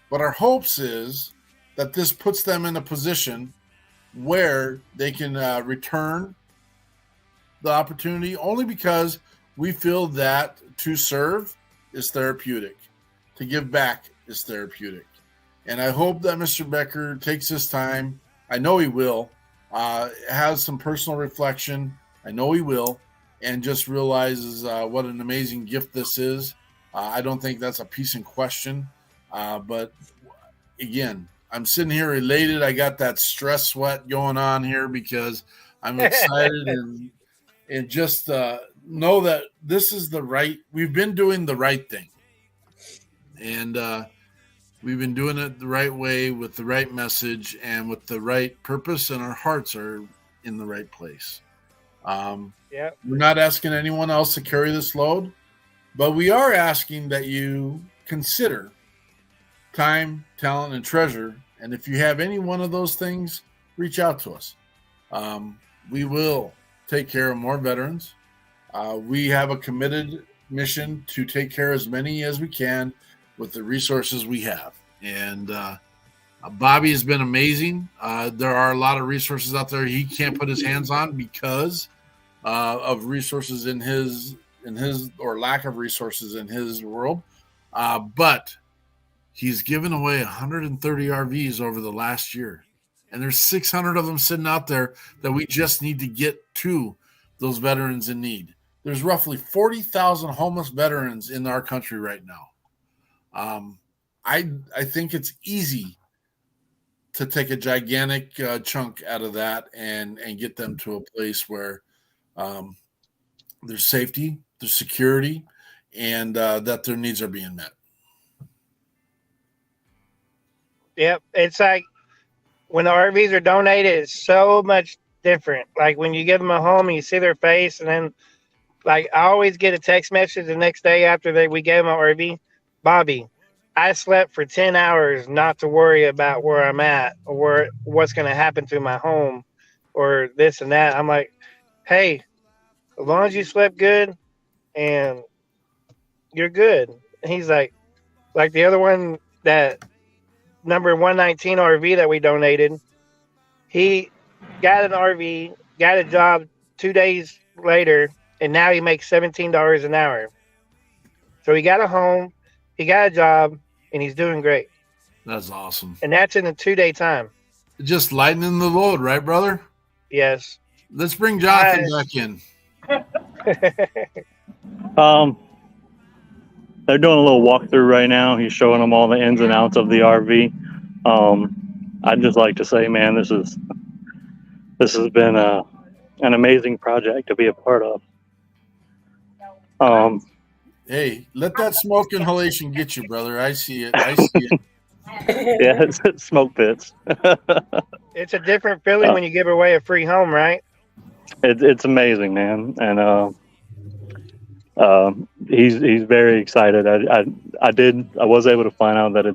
But our hopes is that this puts them in a position where they can return the opportunity, only because we feel that to serve is therapeutic. To give back is therapeutic. And I hope that Mr. Becker takes his time. I know he will. Has some personal reflection. I know he will. And just realizes what an amazing gift this is. I don't think that's a piece in question. But again, I'm sitting here elated. I got that stress sweat going on here because I'm excited and just know that this is we've been doing the right thing. And we've been doing it the right way with the right message and with the right purpose, and our hearts are in the right place. Yeah. We're not asking anyone else to carry this load, but we are asking that you consider time, talent, and treasure. And if you have any one of those things, reach out to us. We will take care of more veterans. We have a committed mission to take care of as many as we can with the resources we have. And Bobby has been amazing. There are a lot of resources out there he can't put his hands on because of resources in his or lack of resources in his world. But he's given away 130 RVs over the last year. And there's 600 of them sitting out there that we just need to get to those veterans in need. There's roughly 40,000 homeless veterans in our country right now. I think it's easy to take a gigantic chunk out of that and get them to a place where there's safety, there's security, and that their needs are being met. Yep. It's like when the RVs are donated, it's so much different. Like when you give them a home and you see their face, and then Like I always get a text message the next day after we gave him our RV. Bobby, I slept for 10 hours not to worry about where I'm at or what's going to happen to my home or this and that. I'm like, hey, as long as you slept good and you're good. And he's like the other one, that number 119 RV that we donated, he got an RV, got a job 2 days later, and now he makes $17 an hour. So he got a home, he got a job, and he's doing great. That's awesome. And that's in a 2 day time. Just lightening the load, right, brother? Yes. Let's bring Jonathan back in. They're doing a little walkthrough right now. He's showing them all the ins and outs of the RV. I'd just like to say, man, this has been an amazing project to be a part of. Hey, let that smoke inhalation get you, brother. I see it. I see it. Yeah, it's smoke pits. It's a different feeling when you give away a free home, right? It's amazing, man, and he's very excited. I was able to find out that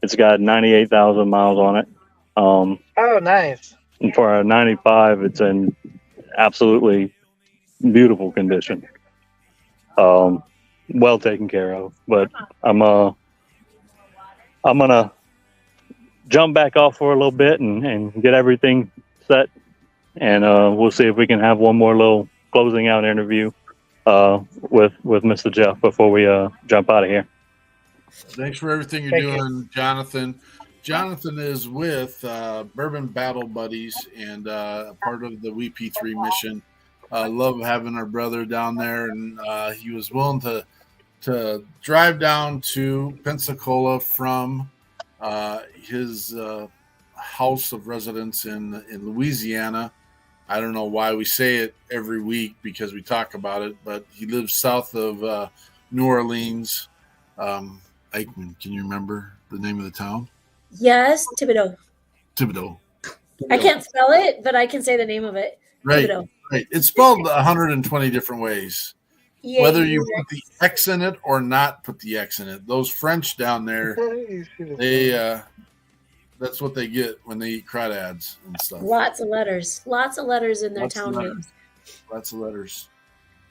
it's got 98,000 miles on it. Oh, nice. And for a 95, it's in absolutely beautiful condition. Well taken care of. But I'm gonna jump back off for a little bit and get everything set, and we'll see if we can have one more little closing out interview with Mr. Jeff before we jump out of here. Thanks for everything you're doing, Jonathan. Jonathan is with Bourbon Battle Buddies and part of the WP3 mission. Love having our brother down there, and he was willing to drive down to Pensacola from his house of residence in Louisiana. I don't know why we say it every week because we talk about it, but he lives south of New Orleans. Eichmann, can you remember the name of the town? Yes, Thibodeau. Thibodeau. I can't spell it, but I can say the name of it. Right. Thibodeau. Right. It's spelled 120 different ways. Yeah, whether you put the X in it or not put the X in it. Those French down there, they that's what they get when they eat crawdads and stuff. Lots of letters in their town names. Lots of letters.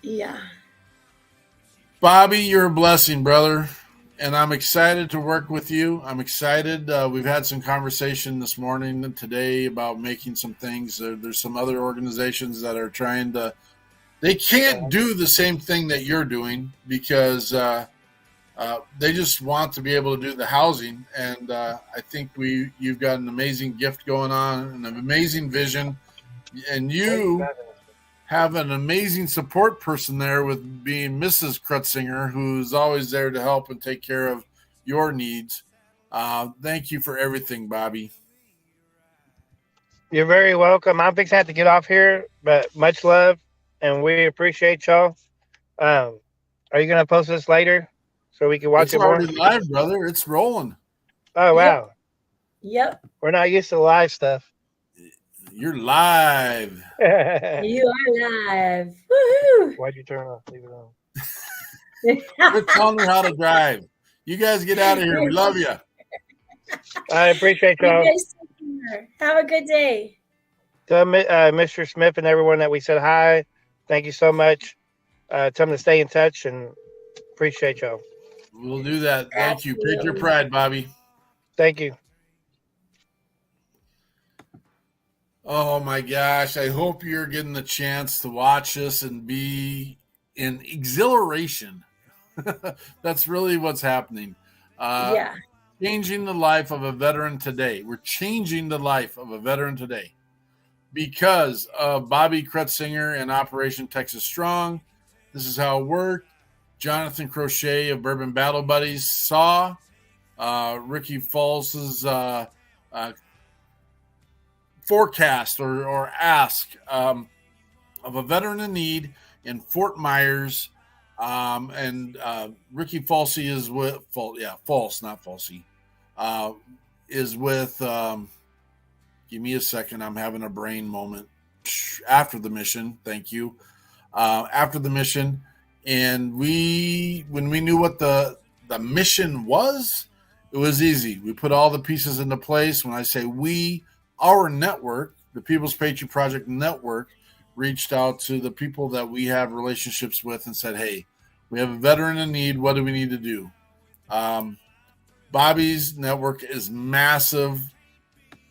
Yeah. Bobby, you're a blessing, brother. And I'm excited to work with you. I'm excited. We've had some conversation this morning and today about making some things. There's some other organizations that are trying to, they can't do the same thing that you're doing because they just want to be able to do the housing. And I think you've got an amazing gift going on, an amazing vision. And you have an amazing support person there with being Mrs. Krutzinger, who's always there to help and take care of your needs. Thank you for everything, Bobby. You're very welcome. I'm fixing to have to get off here, but much love, and we appreciate y'all. Are you going to post this later so we can watch it more? It's already live, brother. It's rolling. Oh, wow. Yep. We're not used to live stuff. You're live. You are live. Woohoo! Why'd you turn off? Leave it on. Quit telling me how to drive. You guys get out of here. We love you. I appreciate y'all. Have a good day. Tell Mr. Smith and everyone that we said hi. Thank you so much. Tell them to stay in touch and appreciate y'all. We'll do that. Thank you. Take your pride, Bobby. Thank you. Oh my gosh. I hope you're getting the chance to watch this and be in exhilaration. That's really what's happening. Yeah. Changing the life of a veteran today. We're changing the life of a veteran today because of Bobby Krutzinger and Operation Texas Strong. This is how it worked. Jonathan Crochet of Bourbon Battle Buddies saw Ricky Falls's forecast or ask of a veteran in need in Fort Myers, and Ricky Falsey is with False, not Falsey, is with. Give me a second. I'm having a brain moment after the mission. Thank you. after the mission. And when we knew what the mission was, it was easy. We put all the pieces into place. When I say we, our network, the People's Patriot Project Network, reached out to the people that we have relationships with and said, hey, we have a veteran in need. What do we need to do? Bobby's network is massive.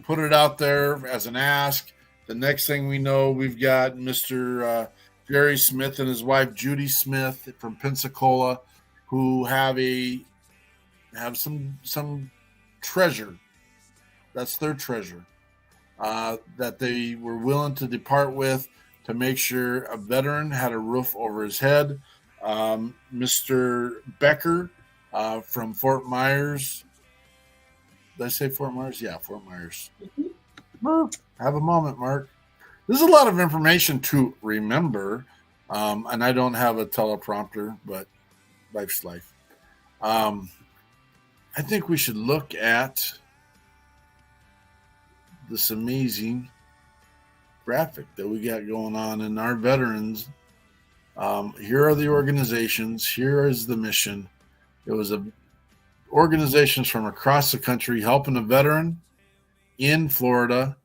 Put it out there as an ask. The next thing we know, we've got Mr. Jerry Smith and his wife Judy Smith from Pensacola, who have some treasure. That's their treasure that they were willing to depart with to make sure a veteran had a roof over his head. Mr. Becker from Fort Myers. Did I say Fort Myers? Yeah, Fort Myers. Have a moment, Mark. There's a lot of information to remember, and I don't have a teleprompter, but life's life. I think we should look at this amazing graphic that we got going on in our veterans. Here are the organizations. Here is the mission. It was organizations from across the country helping a veteran in Florida.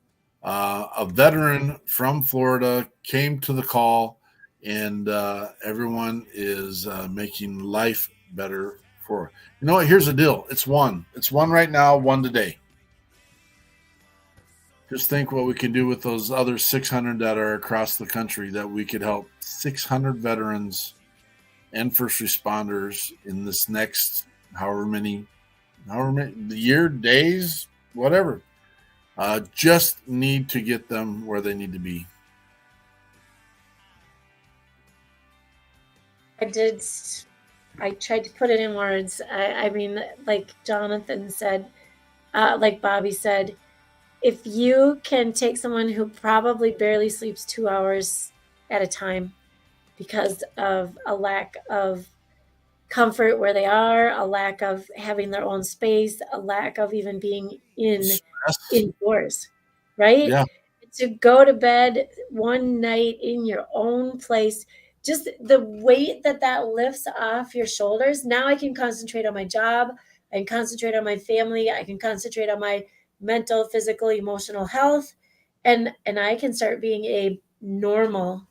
A veteran from Florida came to the call, and everyone is making life better for. You know what? Here's the deal. It's one. It's one right now, one today. Just think what we can do with those other 600 that are across the country, that we could help 600 veterans and first responders in this next however many year, days, whatever. Just need to get them where they need to be. I tried to put it in words. I mean, like Jonathan said, like Bobby said, if you can take someone who probably barely sleeps 2 hours at a time because of a lack of comfort where they are, a lack of having their own space, a lack of even being indoors, right? Yeah. To go to bed one night in your own place, just the weight that lifts off your shoulders. Now I can concentrate on my job. I can concentrate on my family. I can concentrate on my mental, physical, emotional health. And I can start being a normal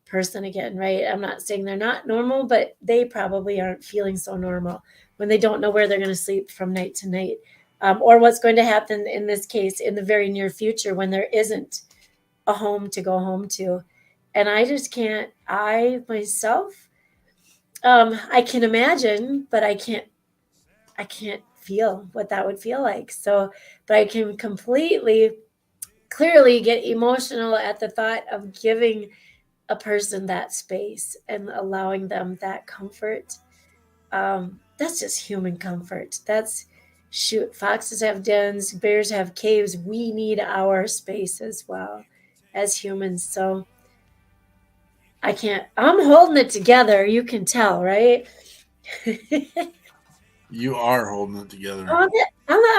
person again, right? I'm not saying they're not normal, but they probably aren't feeling so normal when they don't know where they're going to sleep from night to night, or what's going to happen in this case in the very near future when there isn't a home to go home to. And I just can't, I myself, I can imagine, but I can't feel what that would feel like. So, but I can clearly get emotional at the thought of giving a person that space and allowing them that comfort. That's just human comfort. Foxes have dens, bears have caves. We need our space as well as humans. So I'm holding it together. You can tell, right? You are holding it together. On the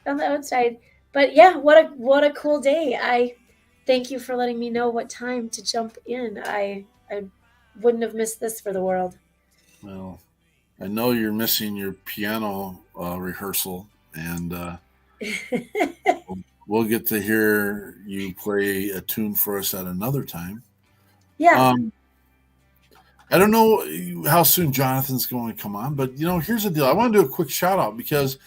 outside. But yeah, what a cool day. I thank you for letting me know what time to jump in. I wouldn't have missed this for the world. Well, I know you're missing your piano rehearsal, and we'll get to hear you play a tune for us at another time. Yeah. I don't know how soon Jonathan's going to come on, but here's the deal. I want to do a quick shout out because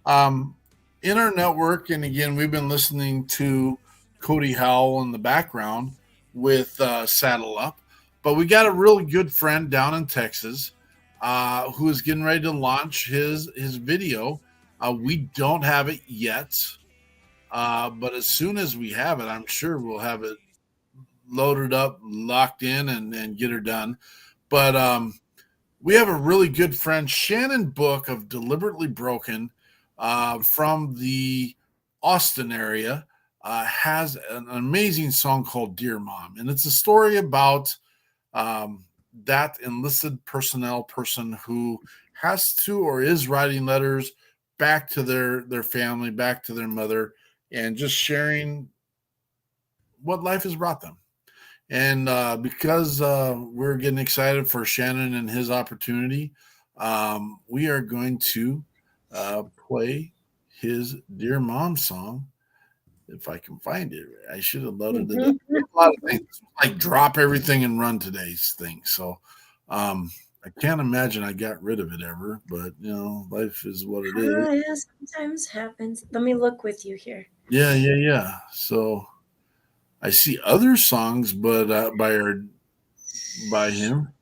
in our network, and again, we've been listening to Cody Howell in the background with Saddle Up, but we got a really good friend down in Texas who is getting ready to launch his video. We don't have it yet, but as soon as we have it, I'm sure we'll have it loaded up, locked in, and get her done. But we have a really good friend, Shannon Book of Deliberately Broken, from the Austin area, has an amazing song called Dear Mom. And it's a story about that enlisted personnel person who has to or is writing letters back to their family, back to their mother, and just sharing what life has brought them. And because we're getting excited for Shannon and his opportunity, we are going to play his Dear Mom song. If I can find it, I should have loaded it up. A lot of things like drop everything and run today's thing. So I can't imagine I got rid of it ever, but life is what it is. Yeah, sometimes happens. Let me look with you here. Yeah. So I see other songs, but by him.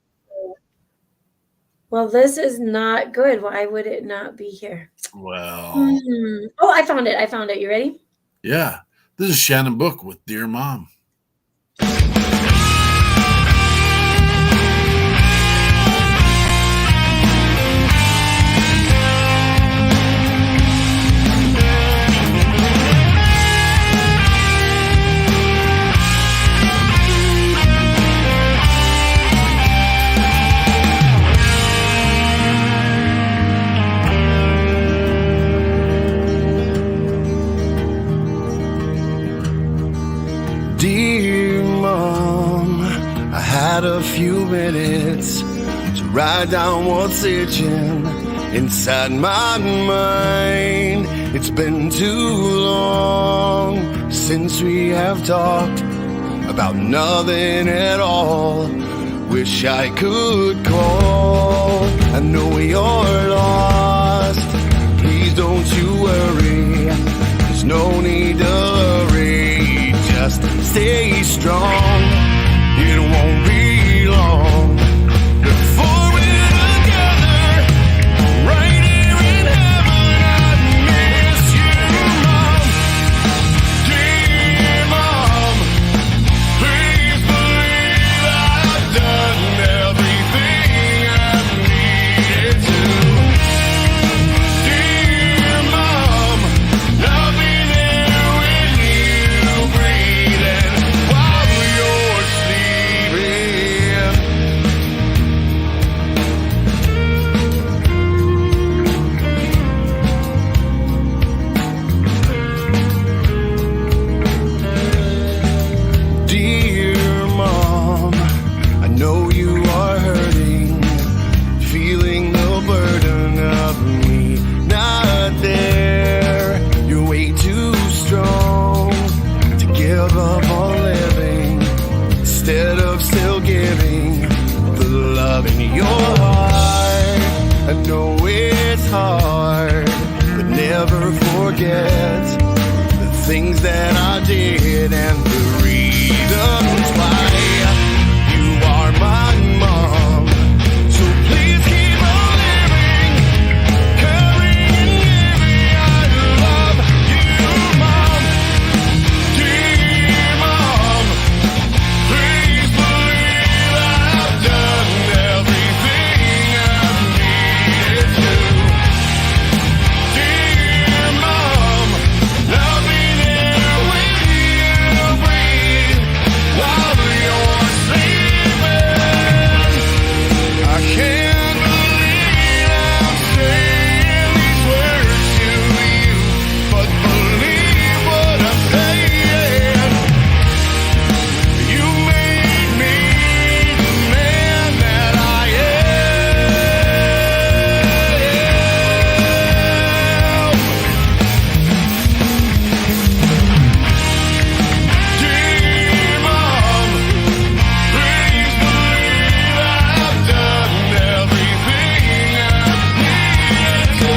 Well, this is not good. Why would it not be here? Well, Oh, I found it. You ready? yeah. This is Shannon Book with Dear Mom. Dear Mom, I had a few minutes to write down what's itching inside my mind. It's been too long since we have talked about nothing at all. Wish I could call. I know you're lost. Please don't you worry. There's no need to hurry. Just stay strong. It won't be long before we're together, right here in heaven. I miss you, Mom. Dear Mom, please believe I've done everything I needed to. Dear Mom, I'll be there when you breathing while you're sleeping. Dear Mom, I know you are hurting, feeling the burden of me not there. You're way too strong to give up on living, instead of still giving the love in your heart. I know it's hard, but never forget the things that I did and the reasons why. You are my mom, so please keep on living, caring and giving. I love you, Mom. Dear Mom, please believe I've done everything I needed to. Dear Mom, I'll be there when you breathe while you're sleeping. I can't believe I'm saying these words to you, but believe what I'm saying. You made me the man that I am. Dear Mom, please believe I've done everything I needed to.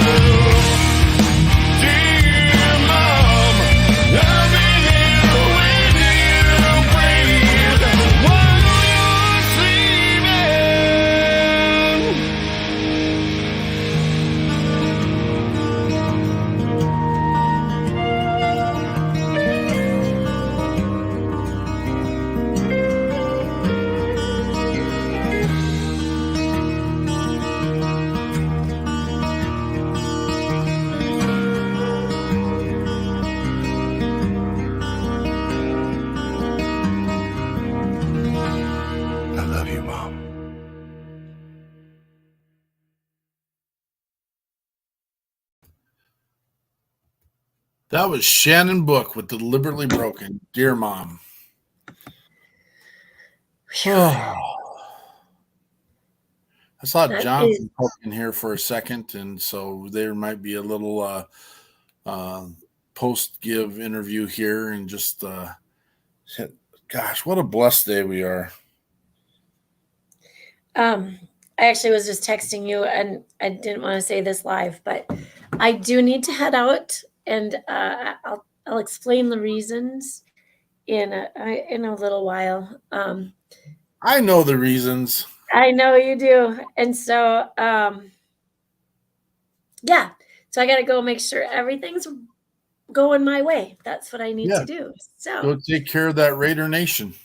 Dear Mom, I'll be there when you breathe while you're sleeping. I love you, Mom. That was Shannon Book with Deliberately Broken, Dear Mom. I saw That Jonathan is, poke in here for a second, and so there might be a little post give interview here, and just gosh, what a blessed day we are. I actually was just texting you, and I didn't want to say this live, but I do need to head out, and I'll explain the reasons in a little while. I know the reasons. I know you do, and so yeah, so I got to go make sure everything's going my way. That's what I need Yeah. to do. So Go take care of that Raider Nation.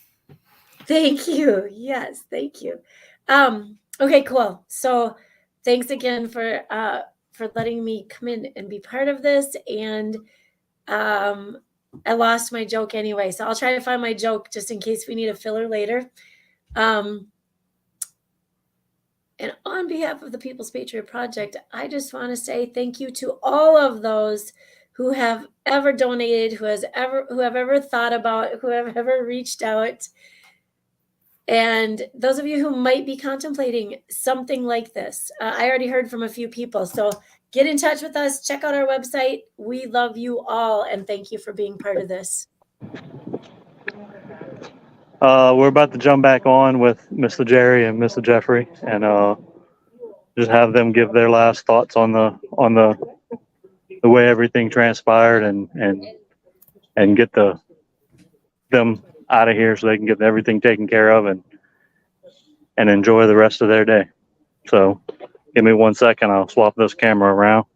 thank you. Yes, thank you. Okay, cool. So thanks again for letting me come in and be part of this. And I lost my joke anyway, so I'll try to find my joke just in case we need a filler later. And on behalf of the People's Patriot Project, I just want to say thank you to all of those who have ever donated, who have ever thought about, who have ever reached out. And those of you who might be contemplating something like this, I already heard from a few people. So get in touch with us. Check out our website. We love you all. And thank you for being part of this. We're about to jump back on with Mr. Jerry and Mr. Jeffrey, and just have them give their last thoughts on the way everything transpired, and get them out of here so they can get everything taken care of and enjoy the rest of their day. So give me 1 second. I'll swap this camera around.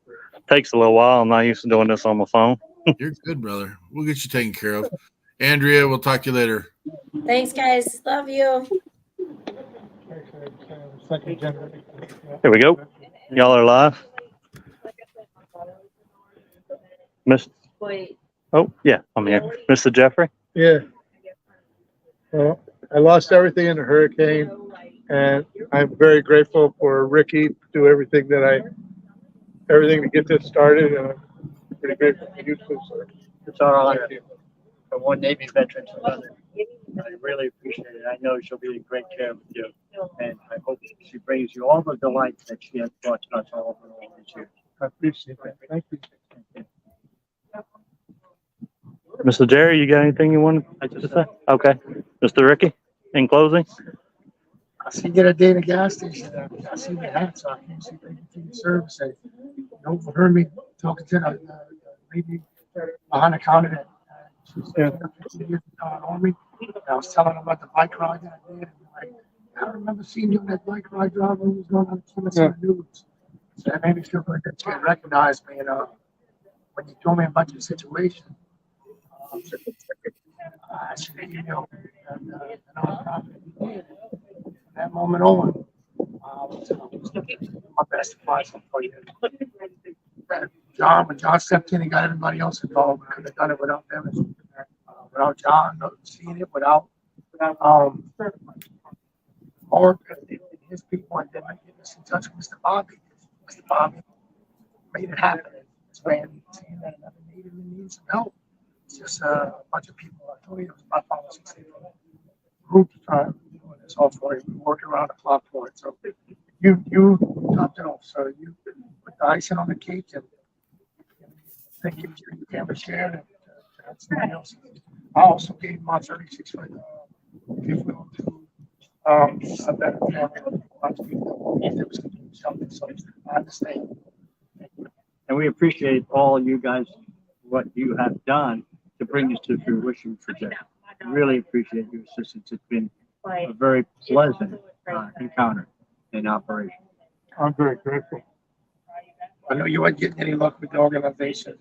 Takes a little while. I'm not used to doing this on my phone. You're good, brother. We'll get you taken care of. Andrea, we'll talk to you later. Thanks, guys. Love you. Here we go. Y'all are live. Miss. Oh yeah, I'm here. Mr. Jeffrey. Yeah. Well, I lost everything in the hurricane, and I'm very grateful for Ricky to do everything to get this started. And I'm pretty grateful for you too, sir. It's our honor. From one Navy veteran to another. I really appreciate it. I know she'll be in great care with you. And I hope she brings you all the delight that she has brought to us all over these years. I appreciate that. Thank you. Mr. Jerry, you got anything you want to say? Okay. Mr. Ricky, in closing. I see you get a day in the gas station. I see the hat, so I can't see the service. You overheard me talking to the lady behind the counter that she's 15 years on me. And I was telling her about the bike ride that I did. And like, I remember seeing you on that bike ride drive when he was going on the news. So that made me feel good that you had recognized me. And when you told me about your situation, I should have emailed the nonprofit. From that moment on, I was my best advice for you. When John stepped in and got everybody else involved, we couldn't have done it without them. Without John seeing it, without Mark and his people, and then I get us in touch with Mr. Bobby. Mr. Bobby made it happen. This man seeing that another native needs some help. It's just a bunch of people. I told you it was about 5 or 6 people. Groups trying to do this all for you. We work around the clock for it. So you topped it off. So you put the icing on the cake, and thank you. You can't share it. That's somebody else. I also gave my 36-foot gift wheel to a better family. Lots of people that was going to do something. So I understand. And we appreciate all you guys, what you have done to bring this to fruition for Jeff. Really appreciate your assistance. It's been a very pleasant encounter in operation. I'm very grateful. I know you weren't getting any luck with the organizations.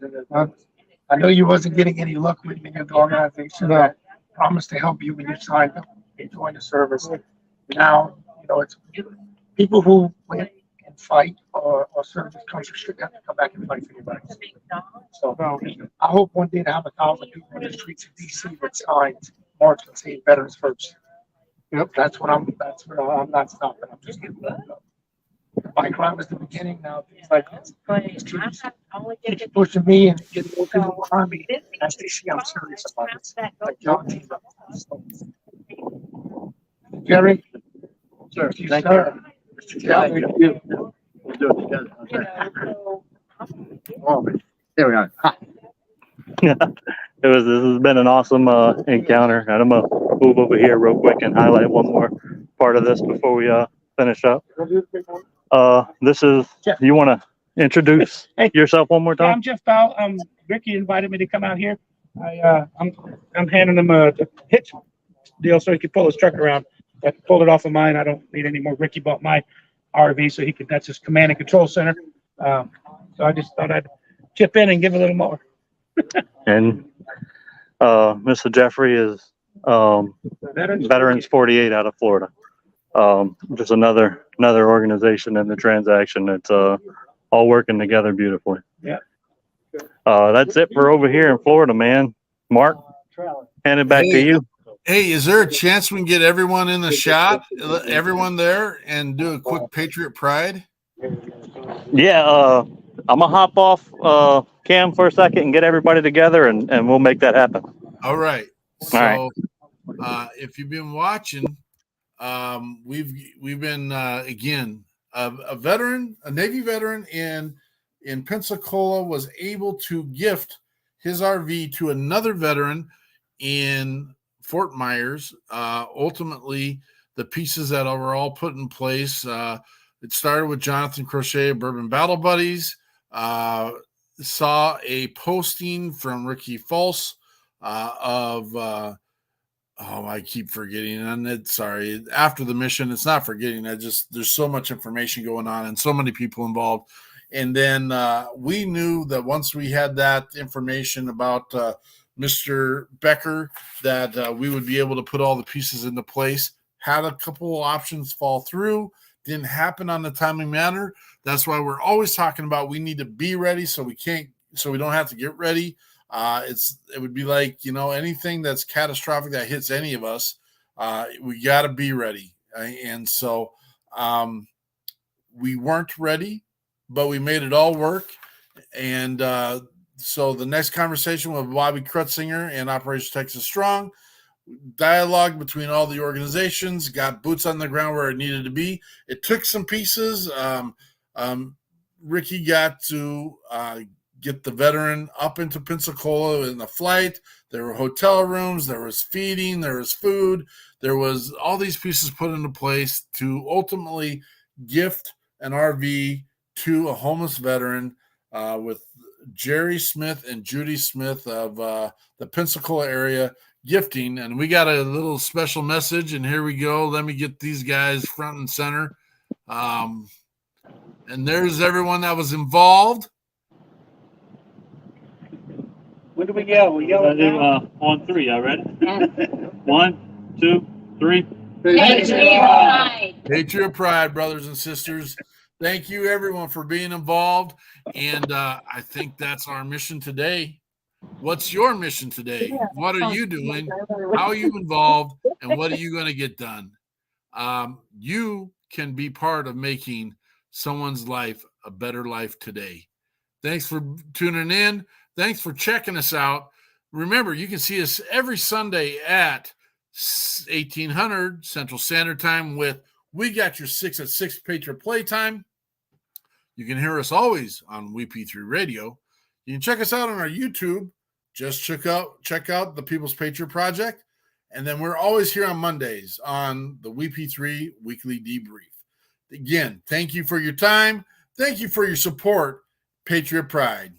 I know you wasn't getting any luck with any of the organizations that promised to help you when you signed up and joined the service. Now, it's people who went and fight or serve this country should have to come back and fight for your rights. So I hope one day to have 1,000 people in the streets of DC with signs march and say veterans first. Yep. That's where I'm not stopping. I'm just getting moved up. The bike ride was the beginning. Now things like this keeps pushing me and getting more people behind me. As they see I'm serious about this. Like John. Jerry? Sir, You, thank sir. Yeah, thank you. We'll do it together. Oh, there we are. Ha. This has been an awesome encounter. And I'm gonna move over here real quick and highlight one more part of this before we finish up. This is, you want to introduce yourself one more Yeah, time? I'm Jeff Powell. Ricky invited me to come out here. I'm handing him a hitch deal so he can pull his truck around. I pulled it off of mine. I don't need any more. Ricky bought my RV so he could. That's his command and control center. So I just thought I'd chip in and give a little more. And Mr. Jeffrey is Veterans 48 out of Florida. Just another organization in the transaction that's all working together beautifully. Yeah. That's it for over here in Florida, man. Mark, hand it back to you. Hey, is there a chance we can get everyone in the shot, everyone there, and do a quick Patriot Pride? Yeah, I'm gonna hop off Cam for a second and get everybody together, and we'll make that happen. All right. So, All right. If you've been watching, we've been again a veteran, a Navy veteran in Pensacola was able to gift his RV to another veteran in Fort Myers. Ultimately, the pieces that were all put in place. It started with Jonathan Crochet of Bourbon Battle Buddies. Saw a posting from Ricky False of I keep forgetting, and it's sorry. After the mission, it's not forgetting. There's so much information going on and so many people involved. And then we knew that once we had that information about Mr. Becker, that we would be able to put all the pieces into place. Had a couple of options fall through, didn't happen on the timely manner. That's why we're always talking about we need to be ready so we don't have to get ready. It would be like, anything that's catastrophic that hits any of us, we got to be ready. And so we weren't ready, but we made it all work. And so the next conversation with Bobby Krutzinger and Operation Texas Strong, dialogue between all the organizations, got boots on the ground where it needed to be. It took some pieces. Ricky got to get the veteran up into Pensacola in the flight. There were hotel rooms, there was feeding, there was food, there was all these pieces put into place to ultimately gift an RV to a homeless veteran with Jerry Smith and Judy Smith of the Pensacola area gifting. And we got a little special message, and here we go. Let me get these guys front and center. And there's everyone that was involved. When do we yell? We yell On three. Y'all ready? 1, 2, 3. Patriot Pride, brothers and sisters. Thank you, everyone, for being involved. And I think that's our mission today. What's your mission today? What are you doing? How are you involved? And what are you going to get done? You can be part of making someone's life a better life today. Thanks for tuning in. Thanks for checking us out. Remember, you can see us every Sunday at 1800 Central Standard Time with We Got Your 6 at 6 Patriot Playtime. You can hear us always on WP3 Radio. You can check us out on our YouTube. Just check out the People's Patriot Project. And then we're always here on Mondays on the WP3 Weekly Debrief. Again, thank you for your time. Thank you for your support. Patriot Pride.